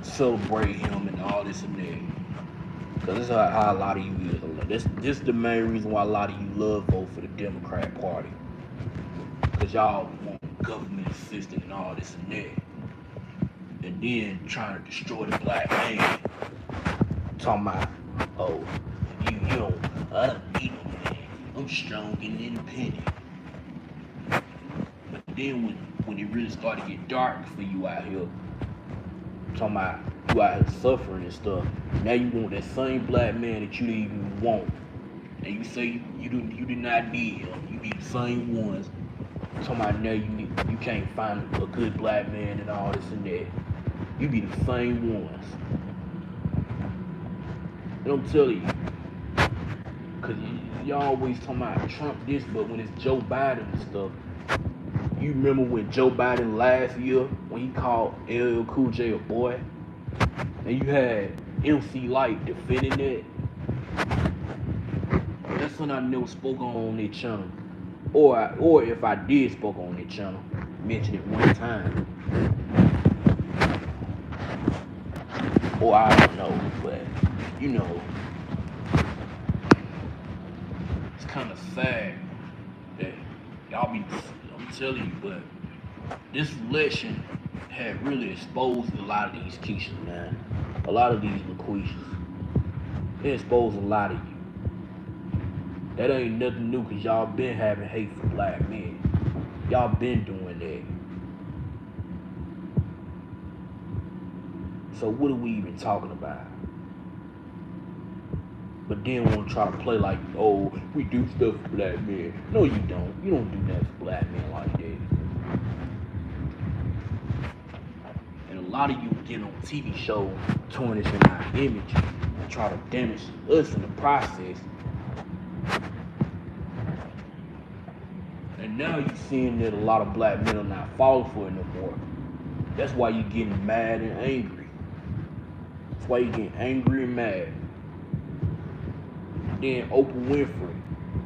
celebrate him and all this and that. Cause this is how a lot of you is. This is the main reason why a lot of you love vote for the Democrat Party. Cause y'all want government assistance and all this and that. And then trying to destroy the black man. Talking about, oh, you don't, I don't need no man. I'm strong and independent. But then when it really started to get dark for you out here, talking about you out here suffering and stuff, now you want that same black man that you didn't even want. And you say you did not need him. You be the same ones. Talking about now you can't find a good black man and all this and that. You be the same ones. And I'm telling you, cause y'all always talking about Trump this, but when it's Joe Biden and stuff, you remember when Joe Biden last year, when he called LL Cool J a boy, and you had MC Light defending that? That's something I never spoke on their channel. Or if I did spoke on their channel, mention it one time. Or I don't know, but you know, it's kind of sad that y'all be, I'm telling you, but this election had really exposed a lot of these Keishas, man. A lot of these LaQuisha's. It exposed a lot of you. That ain't nothing new, cause y'all been having hate for black men. Y'all been doing that. So what are we even talking about? But then want to try to play like, oh, we do stuff for black men. No, you don't. You don't do that for black men like that. And a lot of you get on TV shows tarnishing our image and try to damage us in the process. And now you're seeing that a lot of black men are not falling for it no more. That's why you getting mad and angry. That's why you getting angry and mad. Then Oprah Winfrey,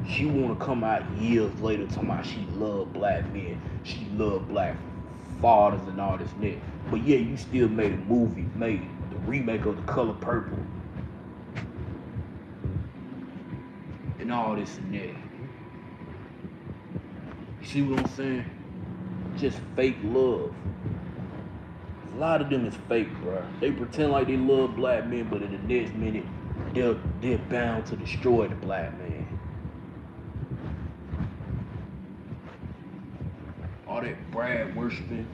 she wanna come out years later talking about she love black men, she love black fathers and all this and that. But yeah, you still made a movie, made the remake of The Color Purple and all this and that. You see what I'm saying? Just fake love. A lot of them is fake, bro. They pretend like they love black men, but in the next minute, they're bound to destroy the black man. All that Brad worshiping,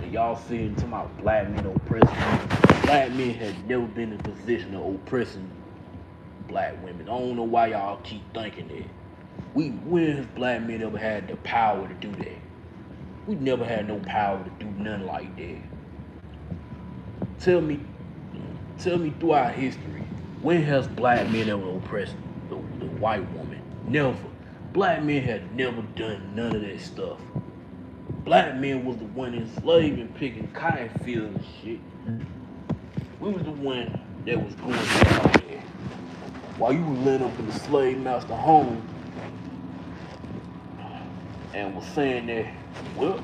and y'all seeing talking about black men oppressing. Black men had never been in a position of oppressing black women. I don't know why y'all keep thinking that. When has black men ever had the power to do that? We never had no power to do nothing like that. Tell me throughout history, when has black men ever oppressed the white woman? Never. Black men had never done none of that stuff. Black men was the one enslaving, picking cotton fields and shit. We was the one that was going down there. While you was laying up in the slave master home and was saying that, well,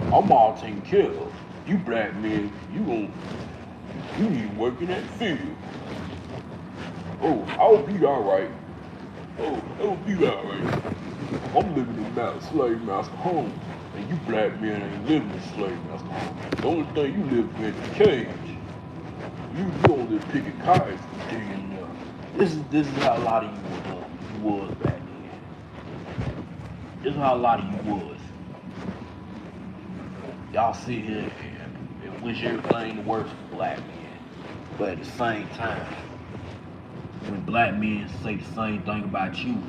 I'm all taken care of. You black men, you need to work in that field. Oh, I'll be alright. Oh, I'll be alright. I'm living in that slave master home. And you black men ain't living in slave master home. The only thing you live in is the cage. You don't live picking cotton for day and night. This is how a lot of you was back then. This is how a lot of you was. Y'all sit here and wish everything the worst for black men. But at the same time, when black men say the same thing about you,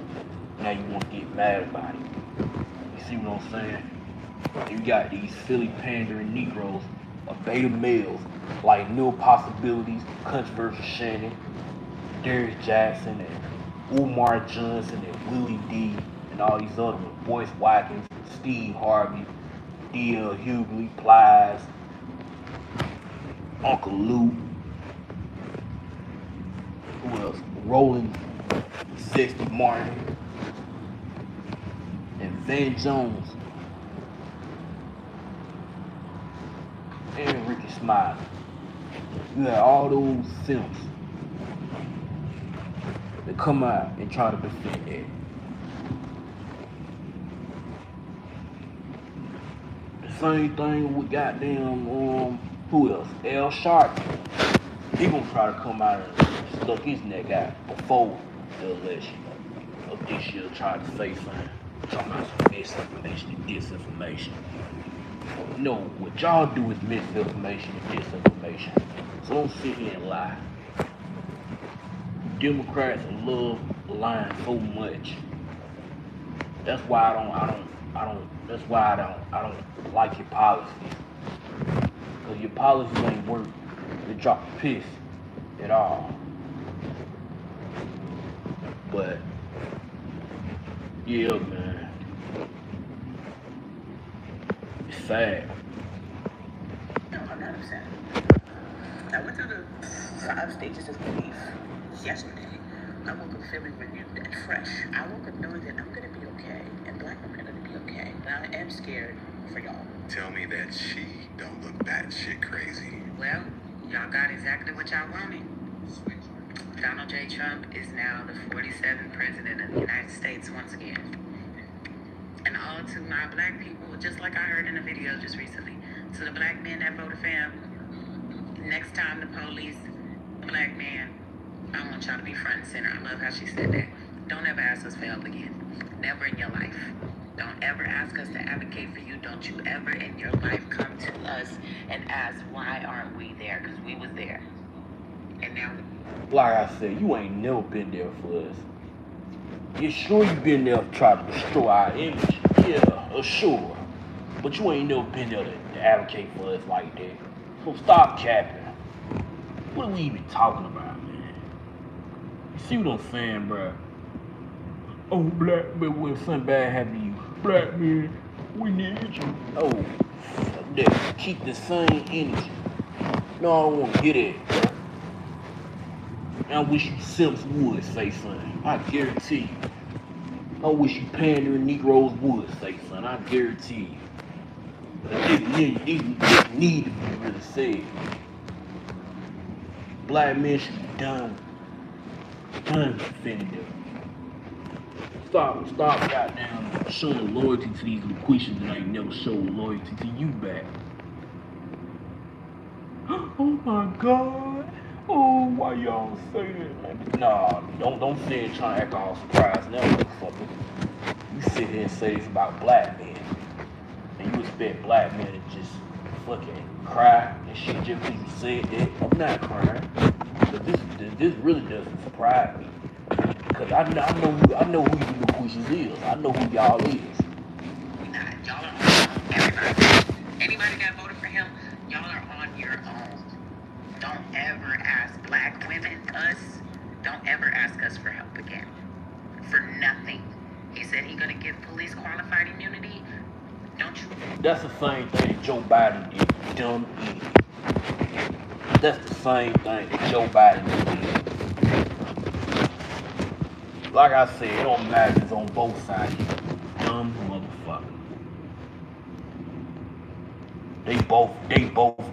now you want to get mad about it. You see what I'm saying? You got these silly pandering Negroes, beta males, like New Possibilities, Controversial Shannon, Darius Jackson, and Umar Johnson, and Willie D, and all these other ones, Boyce Watkins, Steve Harvey, D.L. Hughley, Plies, Uncle Lou, who else? Roland Sexty Martin, and Van Jones, and Ricky Smiley. You had all those simps that come out and try to defend that. The same thing with goddamn who else? Al Sharpton. He gonna try to come out and stuck his neck out before the election of this year, try to say something. Talking about some misinformation and disinformation. No, what y'all do is misinformation and disinformation. So don't sit here and lie. Democrats love lying so much. That's why I don't like your policies. Cause your policies ain't work. They drop a piss at all. But yeah, man, it's sad. No, I'm not upset. I went through the 5 stages of grief yesterday. I woke up feeling renewed and fresh. I woke up knowing that I'm gonna be okay, and black women are gonna be okay. But I am scared for y'all. Tell me that she don't look batshit crazy. Well, y'all got exactly what y'all wanted. Donald J. Trump is now the 47th president of the United States once again. And all to my black people, just like I heard in a video just recently, to the black men that voted for him, next time the police, a black man, I want y'all to be front and center. I love how she said that. Don't ever ask us for help again. Never in your life. Don't ever ask us to advocate for you. Don't you ever in your life come to us and ask, why aren't we there? Because we was there. And now, like I said, you ain't never been there for us. Yeah, sure you been there to try to destroy our image. Yeah, sure. But you ain't never been there to advocate for us like that. So stop capping. What are we even talking about, man? You see what I'm saying, bro? Oh, black man, when something bad happened to you, black man, we need you. Oh, that keep the same energy. No, I don't want to hear that, bro. And I wish you simps would say something. I guarantee you. I wish you pandering Negroes would say something. I guarantee you. This need to be really said. Black men should be done defending them. Stop goddamn showing loyalty to these LaQuisha's that ain't never showed loyalty to you back. Oh my God. Oh, why y'all say that? Nah, don't say it trying to act all surprised now, motherfucker. You sit here and say this about black men. And you expect black men to just fucking cry and shit just because you said that. I'm not crying. But this really doesn't surprise me. Because I know who you LaQuisha's is. I know who y'all is. Nah, y'all are on everybody. Anybody that voted for him, y'all are on your own. Don't ever ask black women, don't ever ask us for help again. For nothing. He said he's gonna give police qualified immunity. Don't you? That's the same thing that Joe Biden did, dumb idiot. That's the same thing that Joe Biden did. Like I said, it don't matter, it's on both sides. Dumb motherfucker. They both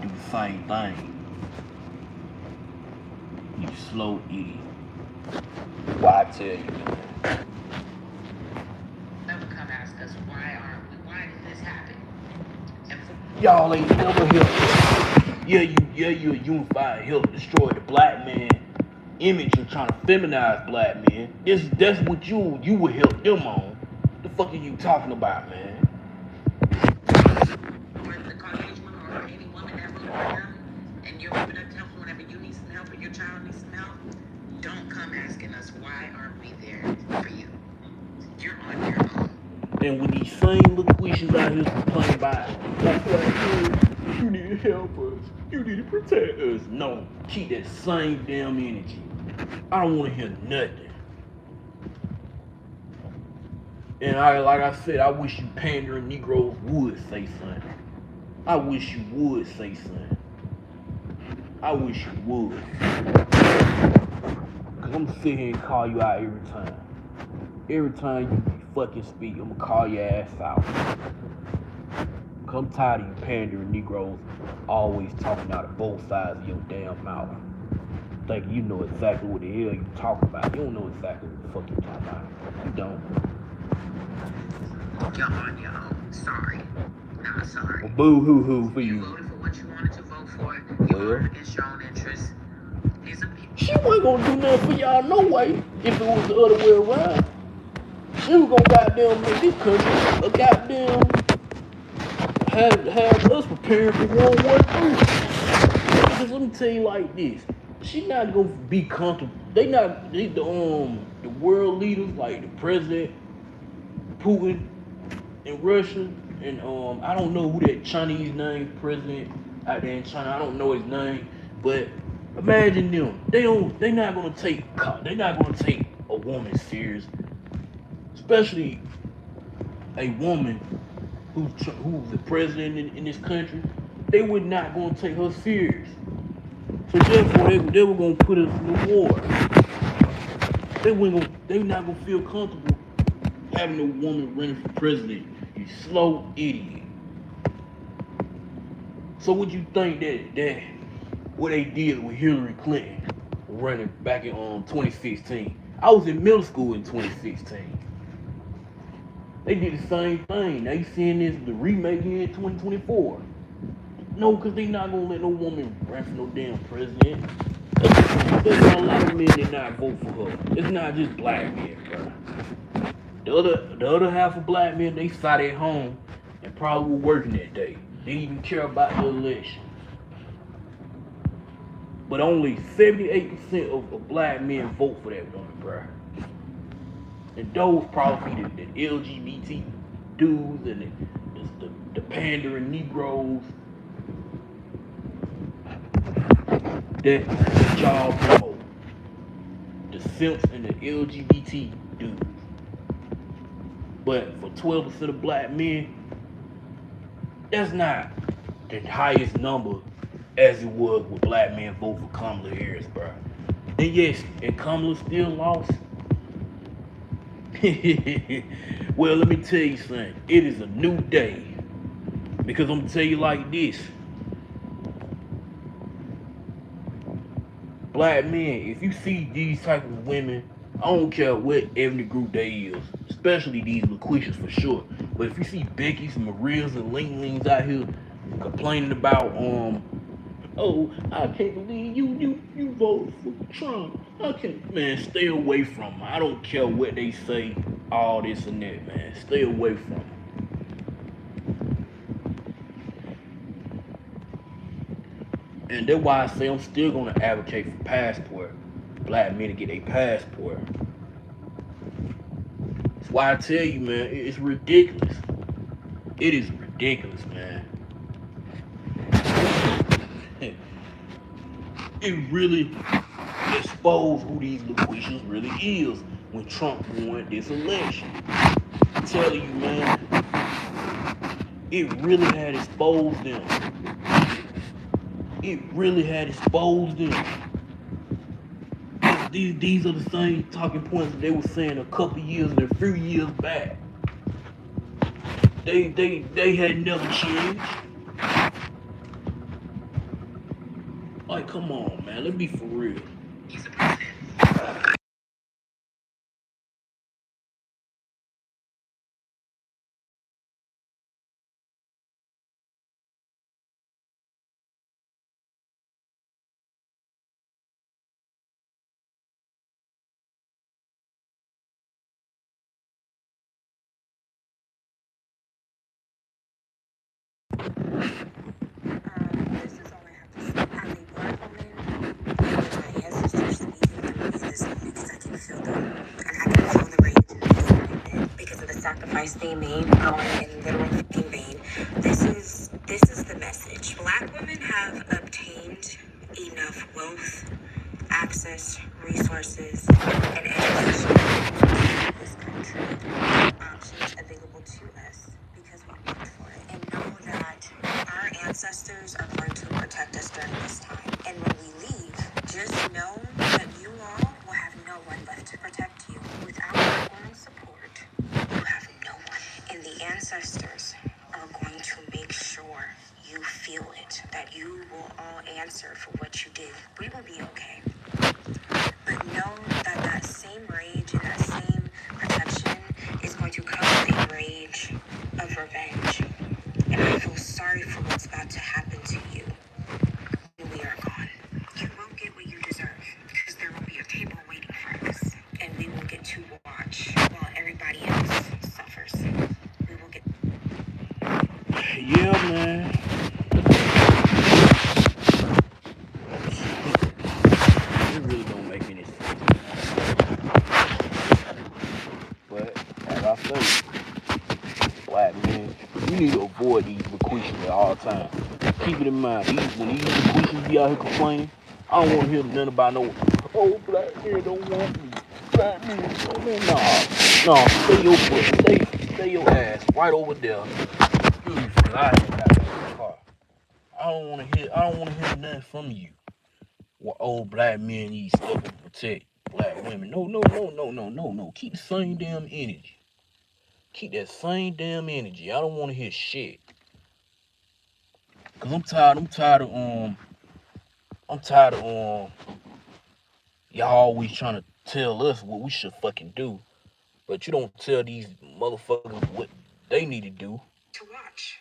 do the same thing. You slow idiot. Why I tell you? Never come ask us why did this happen? Y'all ain't never helped. Yeah, you're unified help destroy the black man image. You're trying to feminize black men. That's what you would help them on. The fuck are you talking about, man? Or the Caucasian woman or any woman that voted for him, and you're giving up help whenever you need some help or your child needs some help, don't come asking us why aren't we there for you. You're on your own. And with these same LaQuisha's out here complaining about, like, you need to help us. You need to protect us. No, keep that same damn energy. I don't want to hear nothing. And like I said, I wish you pandering Negroes would say something. I wish you would say something. I wish you would. Cause I'm gonna sit here and call you out every time. Every time you fucking speak, I'm gonna call your ass out. Cause I'm tired of you pandering Negroes always talking out of both sides of your damn mouth. Think you know exactly what the hell you talking about. You don't know exactly what the fuck you talking about. You don't. You're on your own. Sorry. Not sorry. Well, boo hoo hoo for you. You voted for what you wanted to vote for. You voted against your own interests. She wasn't gonna do nothing for y'all no way if it was the other way around. She was gonna goddamn make this country a goddamn have us preparing for World War III. Because let me tell you like this. She not gonna be comfortable. The world leaders like the president, Putin, in Russia, and I don't know who that Chinese name president out there in China. I don't know his name, but imagine them. They're not gonna take a woman serious, especially a woman who's the president in this country. They were not gonna take her serious. So therefore, they were gonna put us in the war. They not gonna feel comfortable having a woman running for president. You slow idiot. So what you think that what they did with Hillary Clinton running back in 2016? I was in middle school in 2016. They did the same thing. Now you seeing the remake here in 2024. No, because they not gonna let no woman run for no damn president. There's a lot of men that not vote for her. It's not just black men, bro. The other half of black men, they sat at home and probably were working that day. They didn't even care about the election. But only 78% of black men vote for that woman, bro. And those probably the LGBT dudes and the pandering Negroes that y'all promote. The simps and the LGBT dudes. But for 12% of black men, that's not the highest number as it was with black men vote for Kamala Harris, bro. And yes, and Kamala still lost. Well, let me tell you something. It is a new day. Because I'm gonna tell you like this. Black men, if you see these type of women, I don't care what ethnic group they is, especially these LaQuisha's for sure. But if you see Becky's, Maria's, and Ling Lings out here complaining about oh, I can't believe you voted for Trump. I can't, man, stay away from them. I don't care what they say, all this and that, man. Stay away from them. And that's why I say I'm still gonna advocate for passport. Black men to get a passport. That's why I tell you, man, it's ridiculous. It is ridiculous, man. It really exposed who these LaQuisha's really is when Trump won this election. I'm telling you, man, it really had exposed them. It really had exposed them. These are the same talking points that they were saying a couple years and a few years back. They had never changed. Like, come on, man, let's be for real. This is all I have to say. As a black woman, my ancestors speaking through me this evening because I can feel them. And I can feel the rage because of the sacrifice they made, going in literal fucking vain. This is the message. Black women have obtained enough wealth, access, resources, and education in this country. Options available to us because we worked for it. And know that our ancestors are going to protect us during this time. And when we leave, just know that you all will have no one left to protect you. Without your own support, you have no one. And the ancestors are going to make sure you feel it, that you will all answer for what you did. We will be okay. But know that that same rage and that same protection is going to come with a rage of revenge. And I feel sorry for what's about to happen to you when we are gone. You will get what you deserve because there will be a table waiting for us. And we will get to watch while everybody else suffers. We will get... Yeah, man. It really don't make any sense. But as I say, black men, you need to avoid these LaQuisha's at all times. Keep it in mind, when these LaQuisha's be out here complaining, I don't want to hear nothing about no, oh, black men don't want me. Black men, oh man, nah, stay your foot, stay your ass right over there. Excuse me, I ain't got that car. I don't wanna hear nothing from you. What old black men need stuff to protect black women. No. Keep the same damn energy. Keep that same damn energy. I don't wanna hear shit. Cause I'm tired of y'all always trying to tell us what we should fucking do. But you don't tell these motherfuckers what they need to do. to watch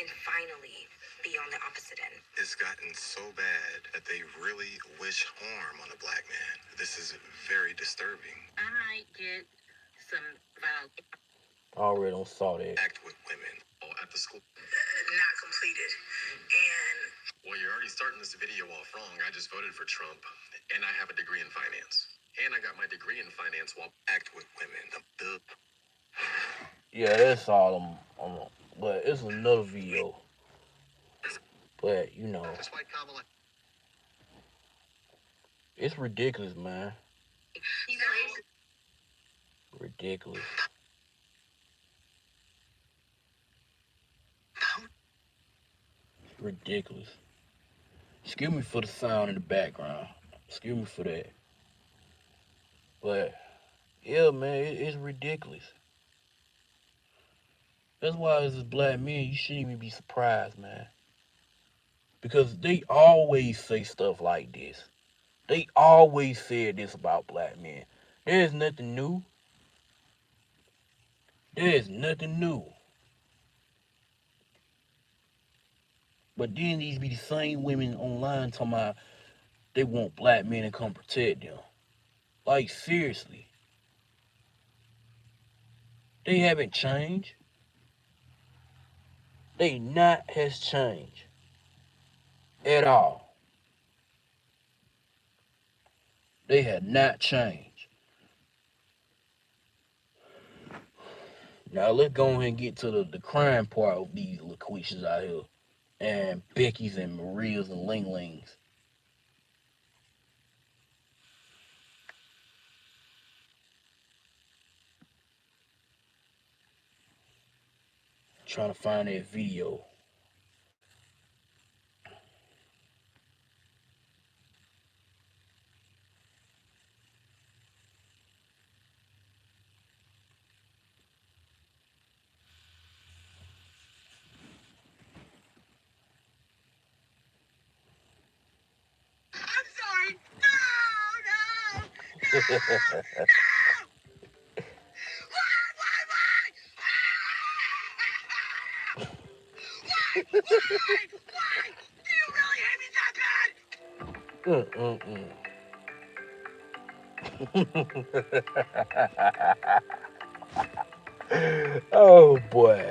and finally be on the opposite end. It's gotten so bad that they really wish harm on a black man. This is very disturbing. I might get some violence. I already don't saw that. Act with women. Oh, at the school. Not completed. And Well, you're already starting this video off wrong. I just voted for Trump, and I have a degree in finance. And I got my degree in finance while act with women. Yeah, that's all but it's another video. But you know, That's why Kamala. it's ridiculous, man. you guys, Ridiculous. Ridiculous. Excuse me for the sound in the background. Excuse me for that. But yeah, man, it's ridiculous. That's why as black men, you shouldn't even be surprised, man. Because they always say stuff like this. They always said this about black men. There's nothing new. There's nothing new. But then these be the same women online talking about they want black men to come protect them. Like, seriously. They haven't changed. They not has changed. At all. They have not changed. Now let's go ahead and get to the crime part of these LaQuisha's out here. And Becky's and Maria's and Ling Ling's. Trying to find that video. I'm sorry. No, no, no. Why? Do you really hate me that bad? Oh boy.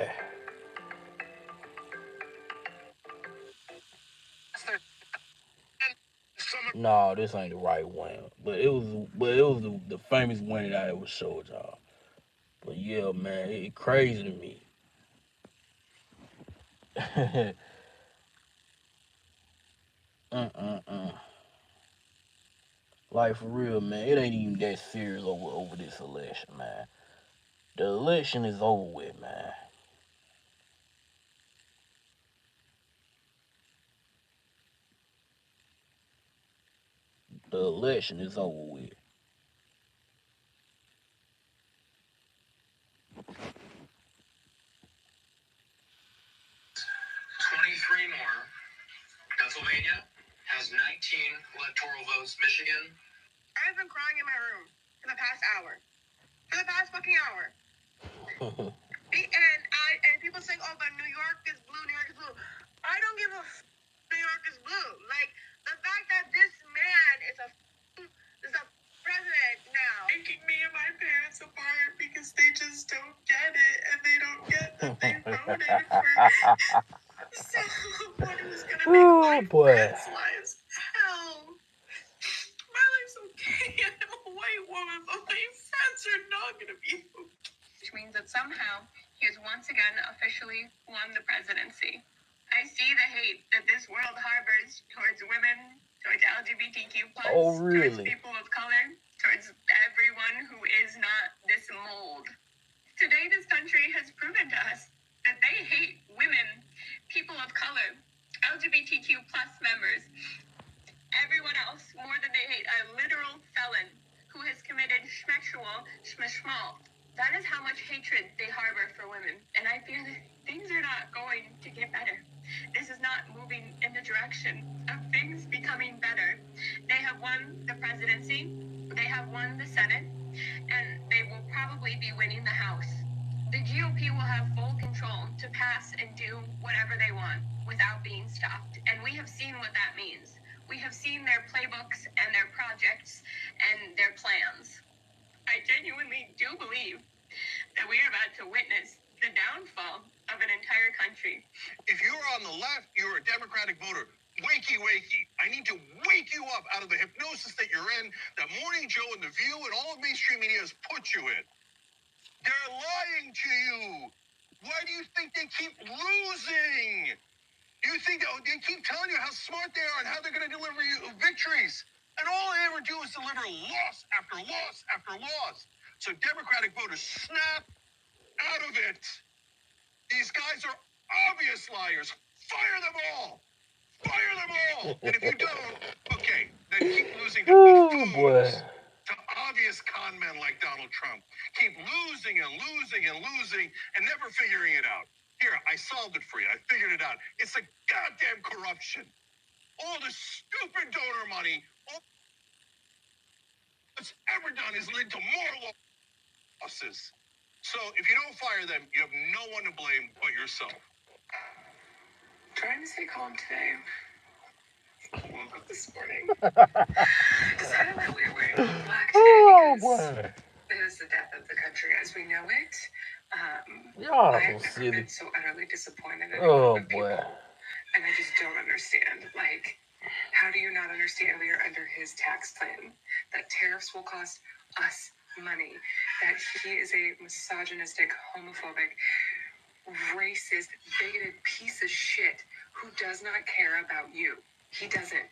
No, this ain't the right one. But it was the famous one that I ever showed y'all. But yeah, man, it crazy to me. uh. Like for real, man, it ain't even that serious over this election, man. The election is over with, man. The election is over with. 23 more. Pennsylvania has 19 electoral votes. Michigan. I've been crying in my room for the past hour. For the past fucking hour. And people saying, oh, but New York is blue, New York is blue. I don't give a New York is blue. Like, the fact that this man is a president now. Making me and my parents apart because they just don't get it. And they don't get that they voted for someone who's going to make my parents' lives hell. My life's okay. I'm a white woman, but my friends are not going to be okay. Which means that somehow he has once again officially won the presidency. I see the hate that this world harbors towards women, towards LGBTQ+, towards people of color, towards everyone who is not this mold. Today, this country has proven to us that they hate women, people of color, LGBTQ+ members, everyone else more than they hate a literal felon who has committed schmishmal. That is how much hatred they harbor for women. And I feel that things are not going to get better. This is not moving in the direction of things becoming better. They have won the presidency, they have won the Senate, and they will probably be winning the House. The GOP will have full control to pass and do whatever they want without being stopped. And we have seen what that means. We have seen their playbooks and their projects and their plans. I genuinely do believe that we are about to witness the downfall of an entire country. If you're on the left, you're a Democratic voter. Wakey, wakey. I need to wake you up out of the hypnosis that you're in, that Morning Joe and The View and all of mainstream media has put you in. They're lying to you. Why do you think they keep losing? You think they keep telling you how smart they are and how they're going to deliver you victories. And all they ever do is deliver loss after loss after loss. So Democratic voters, snap out of it. These guys are obvious liars, Fire them all! Fire them all! And if you don't, okay, then keep losing to Oh boy. buffoons, to obvious con men like Donald Trump. Keep losing and losing and losing and never figuring it out. Here, I solved it for you. I figured it out. It's a goddamn corruption. All the stupid donor money, all it's ever done is lead to more losses. So if you don't fire them, you have no one to blame but yourself. Trying to stay calm today. Woke up this morning. Decided that we were wearing all black today because it is the death of the country as we know it. Y'all I so have never silly. been so utterly disappointed in a Oh group of people, boy. and I just don't understand. Like, how do you not understand we are under his tax plan? That tariffs will cost us money. That he is a misogynistic, homophobic, racist, bigoted piece of shit who does not care about you. He doesn't.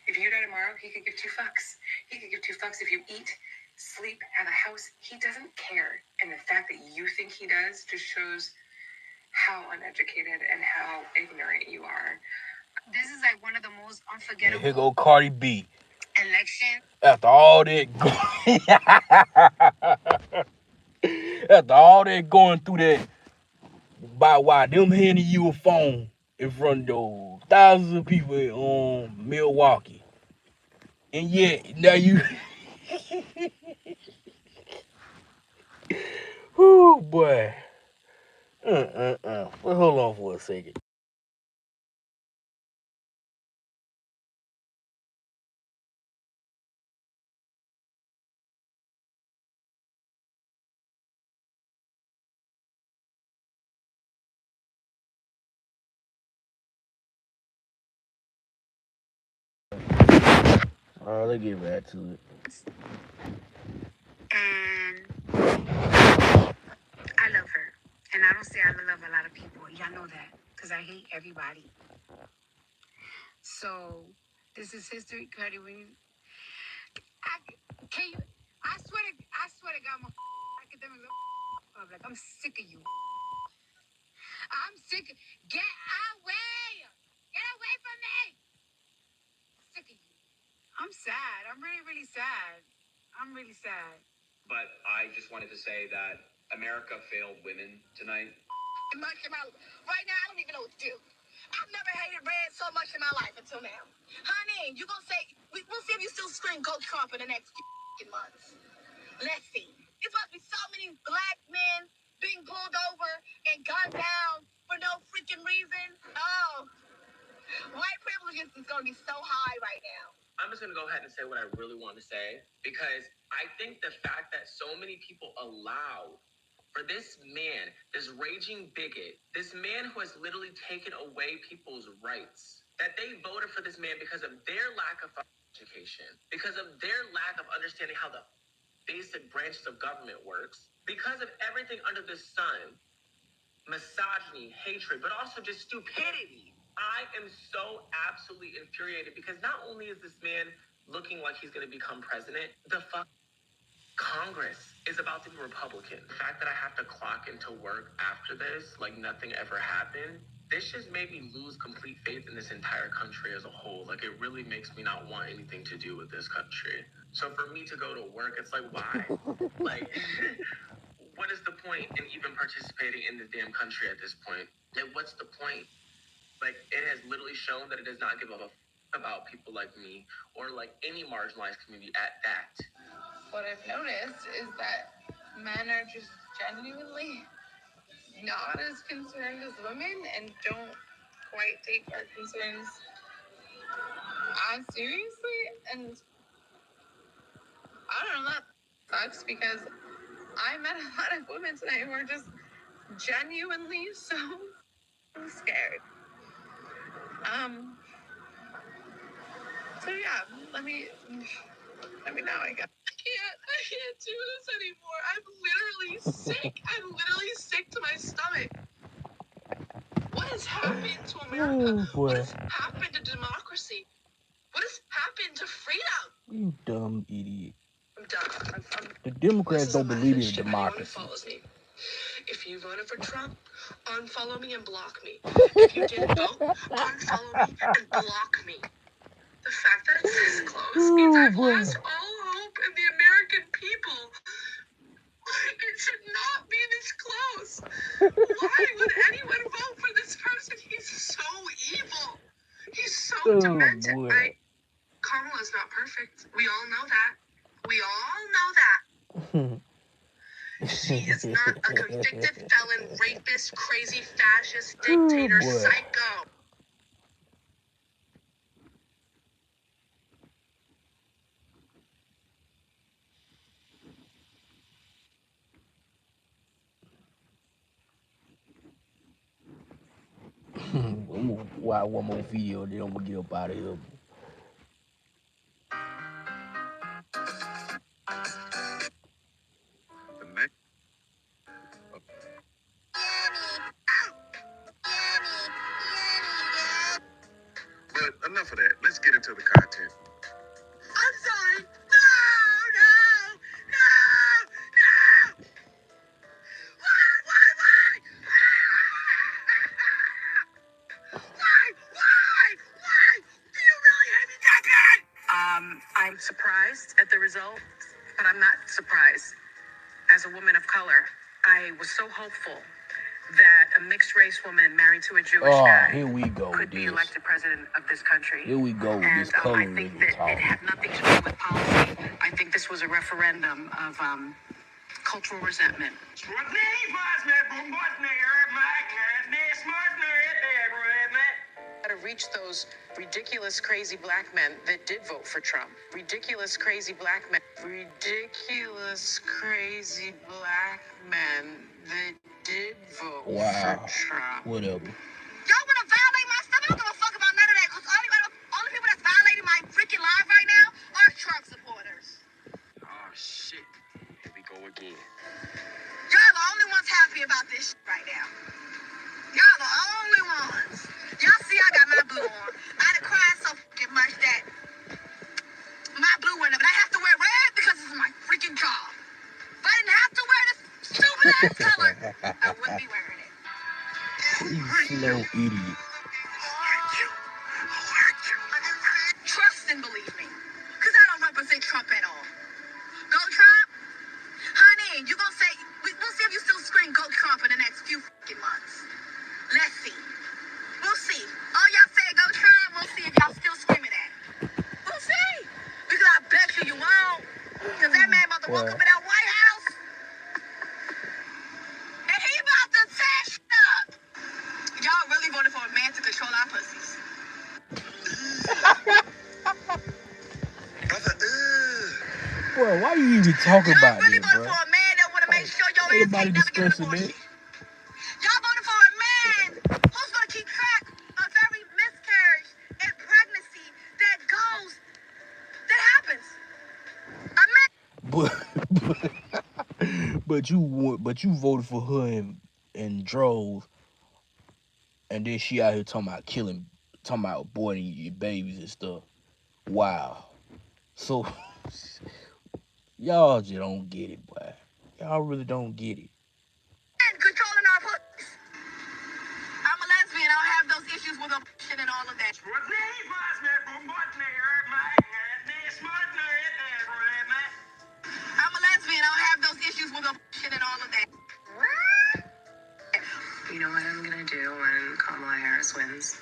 If you die tomorrow, he could give two fucks. He could give two fucks if you eat, sleep, have a house. He doesn't care. And the fact that you think he does just shows how uneducated and how ignorant you are. This is like one of the most unforgettable. Here go Cardi B. Election. After all that, after all that going through that, by why them handing you a phone in front of those thousands of people in Milwaukee, and yet now you, whoo boy. Well, hold on for a second. All right, let's get back to it. And I love her. And I don't say I love a lot of people. Y'all know that. Because I hate everybody. So, this is history, Cuddy. When you... I swear to God, my academic public. I'm sick of you. I'm sick of... Get away! Get away from me! Sick of you. I'm sad. I'm really, really sad. I'm really sad. But I just wanted to say that America failed women tonight. Right now, I don't even know what to do. I've never hated red so much in my life until now. Honey, you gonna say, we'll see if you still scream go Trump in the next months. Let's see. It's supposed to be so many black men being pulled over and gunned down for no freaking reason. Oh, white privilege is gonna be so high right now. I'm just going to go ahead and say what I really want to say, because I think the fact that so many people allow for this man, this raging bigot, this man who has literally taken away people's rights, that they voted for this man because of their lack of education, because of their lack of understanding how the basic branches of government works, because of everything under the sun, misogyny, hatred, but also just stupidity. I am so absolutely infuriated because not only is this man looking like he's going to become president, the Congress is about to be Republican. The fact that I have to clock into work after this, like nothing ever happened, this just made me lose complete faith in this entire country as a whole. Like, it really makes me not want anything to do with this country. So for me to go to work, it's like, why? Like, what is the point in even participating in this damn country at this point? And what's the point? Like, it has literally shown that it does not give a fuck about people like me or like any marginalized community at that. What I've noticed is that men are just genuinely not as concerned as women and don't quite take our concerns as seriously. And I don't know, that sucks because I met a lot of women tonight who are just genuinely so scared. So yeah, let me know, I guess. I can't do this anymore. I'm literally sick. I'm literally sick to my stomach. What has happened to America? Oh, what boy. has happened to democracy? What has happened to freedom? You dumb idiot. I'm done. The Democrats don't believe in democracy. Follows me. If you voted for Trump, unfollow me and block me. If you didn't vote, unfollow me and block me. The fact that it's this close means I've lost all hope in the American people. It should not be this close. Why would anyone vote for this person? He's so evil. He's so demented. Kamala's not perfect. We all know that. We all know that. She is not a convicted felon, rapist, crazy fascist, dictator, psycho. Why one more video, then I'm gonna get up out of here. But enough of that. Let's get into the content. I'm sorry. No. Why? Why? Do you really hate me that bad? I'm surprised at the result, but I'm not surprised. As a woman of color, I was so hopeful that a mixed race woman married to a Jewish guy Here we go could be elected president of this country. Here we go with And this color. I think that it had nothing to do with policy. I think this was a referendum of cultural resentment. To reach those ridiculous, crazy black men that did vote for Trump. Ridiculous, crazy black men. Ridiculous, crazy black men that did vote for Trump. Whatever. Y'all want to violate my stuff? I don't give a fuck about none of that. Because only people that's violating my freaking life right now are Trump supporters. Oh, shit. Here we go again. Y'all the only ones happy about this shit right now. Y'all the only ones. Y'all see I got my blue on. I done cried so fucking much that my blue went up. But I have to wear red because this is my freaking job. If I didn't have to wear this stupid ass color, I wouldn't be wearing it. You slow idiot. Trust and believe me. Because I don't represent Trump at all. Go Trump? Honey, you gonna say, we'll see if you still scream go Trump in the next few fucking months. Let's see. We'll see. Oh, y'all say go Trump, we'll see if y'all still screaming at it. We'll see. Because I bet you won't. Because that man about to walk up in that White House. And he about to tear shit up. Y'all really voted for a man to control our pussies. Bro, why you even talking about Y'all really this, voted bro? for a man that want to make sure your ass Everybody ain't never get an discussing abortion. it. Y'all voted for a man who's going to keep track of every miscarriage and pregnancy that happens. A man. But you voted for her and drove, and then she out here talking about aborting your babies and stuff. Wow. So y'all just don't get it, boy. Y'all really don't get it. Controlling our pussies. I'm a lesbian. I don't have those issues with abortion and all of that. I'm a lesbian. I don't have those issues with abortion and all of that. You know what I'm gonna do when Kamala Harris wins?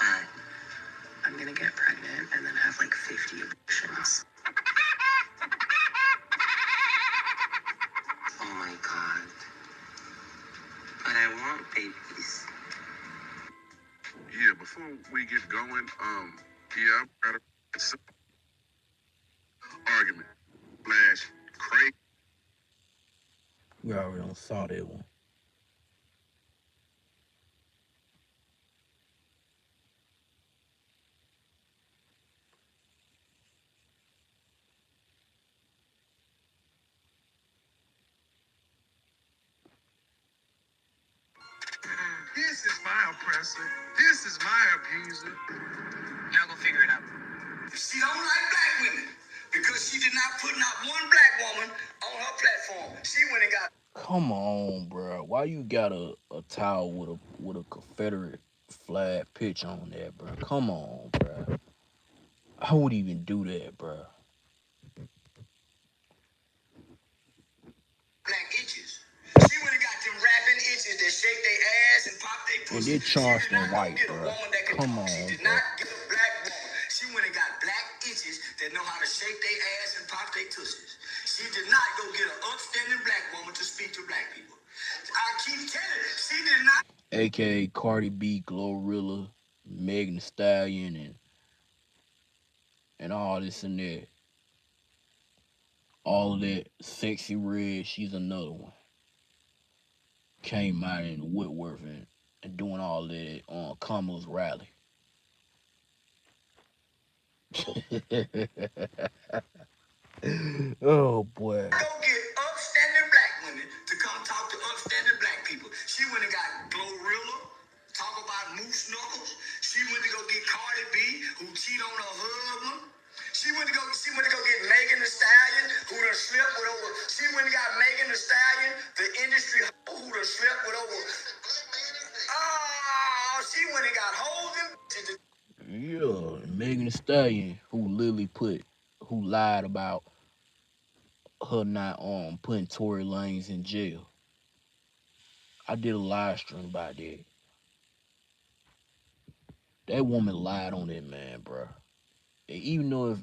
I'm gonna get pregnant and then have like 50 abortions. Oh my God. But I want babies. Yeah, before we get going, I've got a argument. Crazy. We already saw that one. This is my oppressor. This is my abuser. Y'all go figure it out. She don't like black women because she did not put not one black woman on on her platform. She went and got. Come on, bro. Why you got a towel with a Confederate flag pitch on there, bro? Come on, bro. I would even do that, bro. Black itches. She would have got them rapping itches that shake their ass and pop their And pussy. they're She did Charleston not go white, get a bro. woman that can Come talk. She on, did bro. not get a black woman. She went and got black itches that know how to shake their ass and pop their tussies. She did not go get an upstanding black woman to speak to black people. I keep telling you, she did not. AKA Cardi B, Glorilla, Megan Thee Stallion, and all this and that. All of that sexy red, she's another one. Came out in Whitworth and doing all that on Kamala's rally. Oh boy. Go get upstanding black women to come talk to upstanding black people. She went and got Glorilla, talk about moose knuckles. She went to go get Cardi B, who cheat on her husband. She went to go get Megan Thee Stallion, who done slept with over. She went and got Megan Thee Stallion, the industry who done slept with over. Oh, she went and got hoes and bitches. Yeah, Megan Thee Stallion, who lied about her not putting Tory Lanez in jail. I did a live stream about that. That woman lied on that man, bro. And even though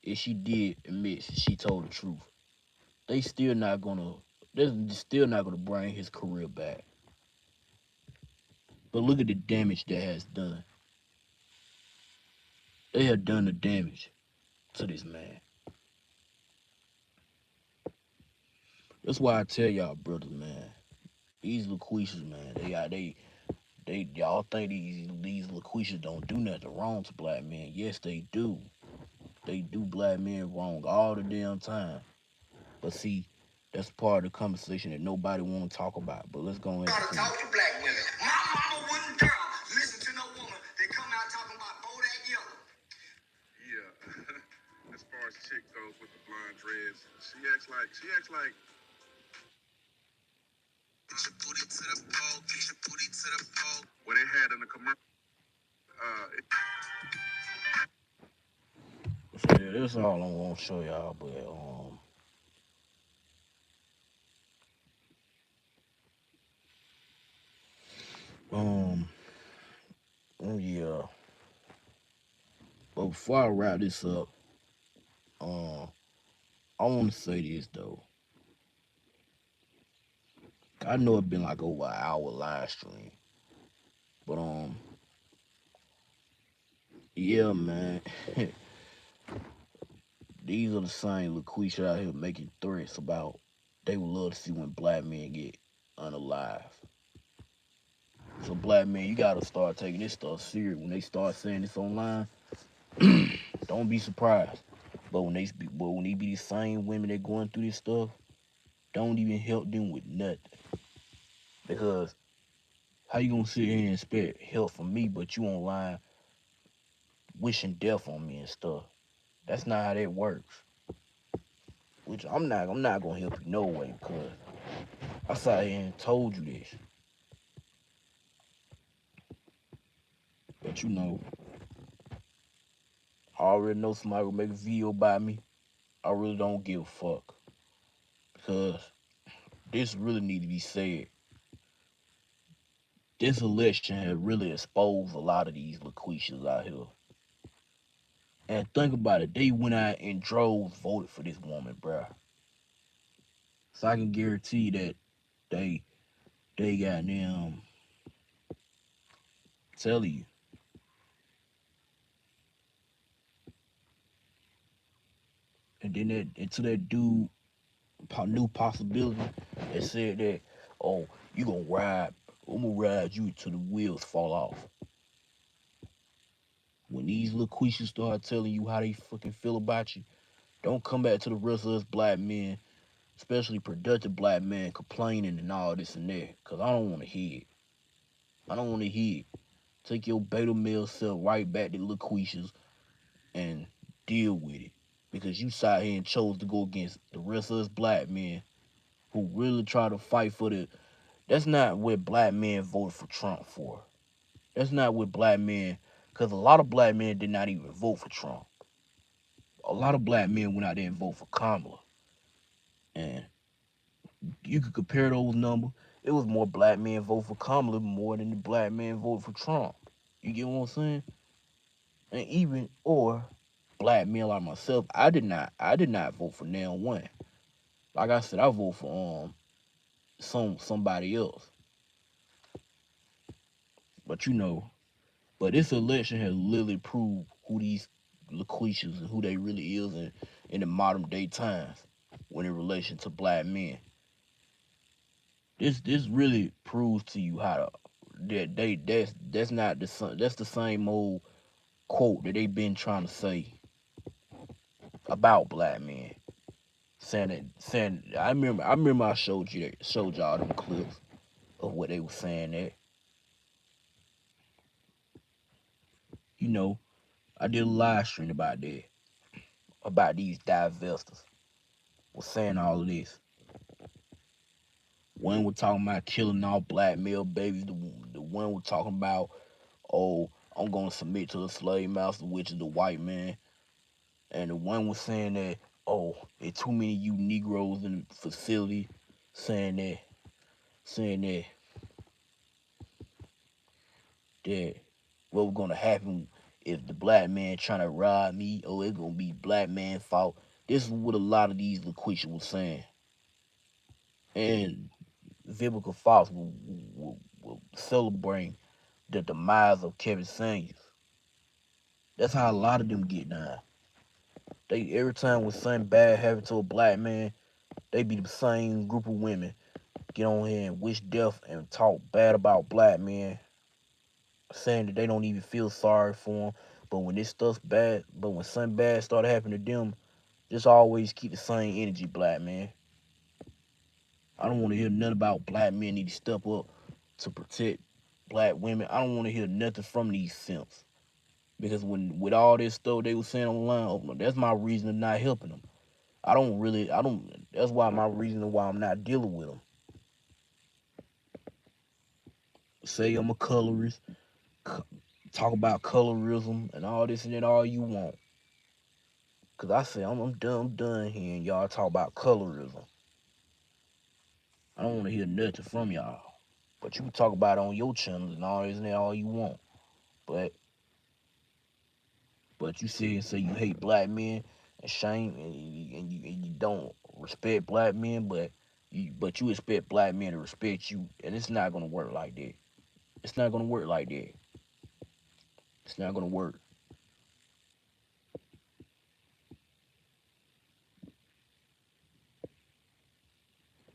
if she did admit she told the truth, they still not gonna they're still not gonna bring his career back. But look at the damage that has done. They have done the damage to this man. That's why I tell y'all, brothers, man. These LaQuisha's, man, they y'all think these LaQuisha's don't do nothing wrong to black men. Yes, they do. They do black men wrong all the damn time. But see, that's part of the conversation that nobody want to talk about. But let's go ahead and Trying to finish. talk to black women. My mama wouldn't dare listen to no woman that come out talking about Bodak Yellow. Yeah. As far as chick goes with the blonde dreads, she acts like Get your booty to the pole, get your booty to the pole. what they had in the commercial. So yeah, that's all I want to show y'all. But um yeah. But before I wrap this up, um I want to say this though. I know it's been like over an hour live stream, but yeah, man. These are the same LaQuisha out here making threats about they would love to see when black men get unalive. So black men, you gotta start taking this stuff serious. When they start saying this online, don't be surprised. But when they be the same women that going through this stuff, don't even help them with nothing. Because how you gonna sit here and expect help from me, but you online wishing death on me and stuff? That's not how that works. Which I'm not gonna help you no way because I sat here and told you this. But I already know somebody will make a video about me. I really don't give a fuck. Because this really need to be said. This election has really exposed a lot of these LaQuishas out here. And think about it, they went out and droves voted for this woman, bruh. So I can guarantee that they got them telling you. And then into that dude new possibility that said that, oh, you gonna ride, I'm gonna ride you till the wheels fall off. When these LaQuishas start telling you how they fucking feel about you, don't come back to the rest of us black men, especially productive black men, complaining and all this and that. Cause I don't wanna hear it. I don't wanna hear it. Take your beta male self right back to LaQuishas and deal with it. because you sat here and chose to go against the rest of us black men who really try to fight for the. That's not what black men voted for Trump for. That's not what black men, because a lot of black men did not even vote for Trump. A lot of black men went out there and voted for Kamala. And you could compare those numbers. It was more black men vote for Kamala more than the black men vote for Trump. You get what I'm saying? And even or black men like myself, I did not vote for now one. Like I said, I vote for somebody else. But but this election has literally proved who these LaQuisha's and who they really is in the modern day times when in relation to black men. This really proves to you how to that's not that's the same old quote that they've been trying to say about black men. Saying I remember I showed y'all them clips of what they were saying there. You know, I did a live stream about that, about these divestors was saying all of this. One was talking about killing all black male babies. The one was talking about, oh, I'm gonna submit to the slave master, which is the white man. And the one was saying that, oh, there's too many you Negroes in the facility, saying that that what was gonna happen if the black man trying to rob me, oh, it's gonna be black man fault. This is what a lot of these LaQuisha was saying. And Vivica Fox will celebrate the demise of Kevin Samuels. That's how a lot of them get down. They every time when something bad happen to a black man, they be the same group of women get on here and wish death and talk bad about black men, saying that they don't even feel sorry for them. But when this stuff's bad, but when something bad start happening to them, just always keep the same energy, black man. I don't want to hear nothing about black men need to step up to protect black women. I don't want to hear nothing from these simps. Because when with all this stuff they was saying online, that's my reason of not helping them. I don't. That's why my reason why I'm not dealing with them. Say I'm a colorist, talk about colorism and all this and that all you want. Cause I say I'm done hearing y'all talk about colorism. I don't want to hear nothing from y'all. But you can talk about it on your channels and all this and that all you want. But But you sit and say you hate black men and shame and you don't respect black men, but you expect black men to respect you, and it's not gonna work like that. It's not gonna work like that. It's not gonna work.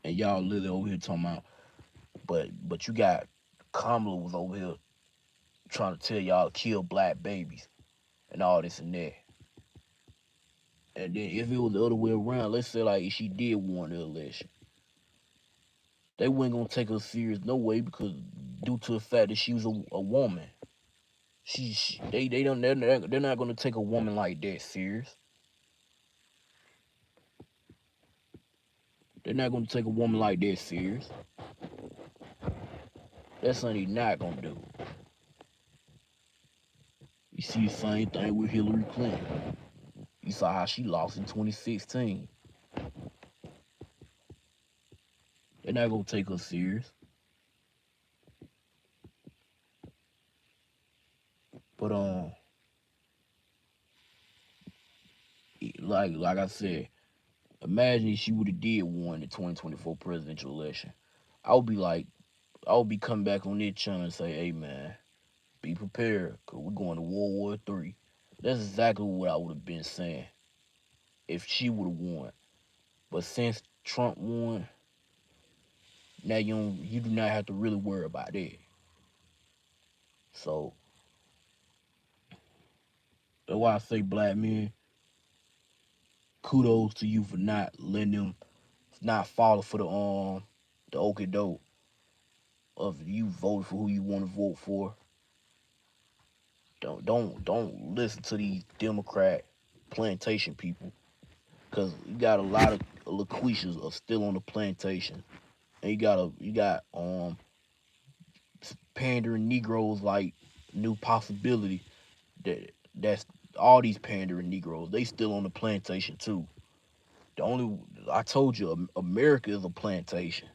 And y'all literally over here talking about, but you got Kamala was over here trying to tell y'all to kill black babies and all this and that. And then if it was the other way around, let's say like if she did win the election, they weren't gonna take her serious no way because due to the fact that she was a woman. They don't they're not gonna take a woman like that serious. They're not gonna take a woman like that serious. That's something they're not gonna do. You see the same thing with Hillary Clinton. You saw how she lost in 2016. They're not gonna take her serious. But like I said, imagine if she would have did won the 2024 presidential election. I would be like, I would be coming back on this channel and say, hey man, be prepared, cause we're going to World War III. That's exactly what I would have been saying if she would have won. But since Trump won, now you do not have to really worry about that. So that's why I say black men, kudos to you for not letting them not falling for the okie doke of you voting for who you want to vote for. Don't listen to these Democrat plantation people. Cause you got a lot of LaQuisha's are still on the plantation, and you got pandering Negroes like New Possibility. That's all these pandering Negroes. They still on the plantation too. The only I told you, America is a plantation.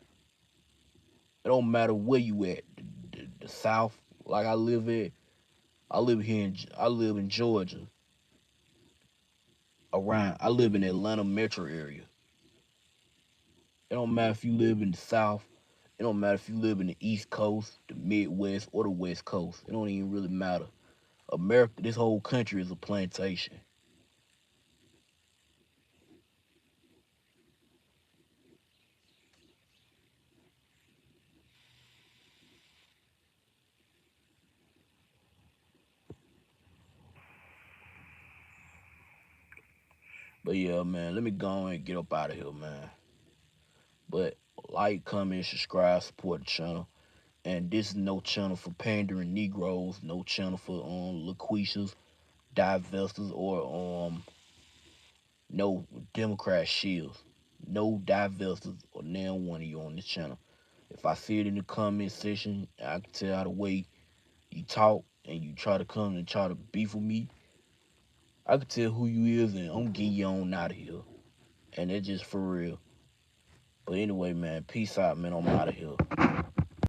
It don't matter where you at. The South, like I live at, I live in Georgia. I live in Atlanta metro area. It don't matter if you live in the South. It don't matter if you live in the East Coast, the Midwest, or the West Coast. It don't even really matter. America, this whole country is a plantation. But yeah, man, let me go and get up out of here, man. But like, comment, subscribe, support the channel. And this is no channel for pandering Negroes, no channel for LaQuisha's, divestors, or no Democrat shields. No divestors or now one of you on this channel. If I see it in the comment section, I can tell how the way you talk and you try to come and try to beef with me. I can tell who you is and I'm getting you on out of here. And that's just for real. But anyway, man, peace out, man. I'm out of here.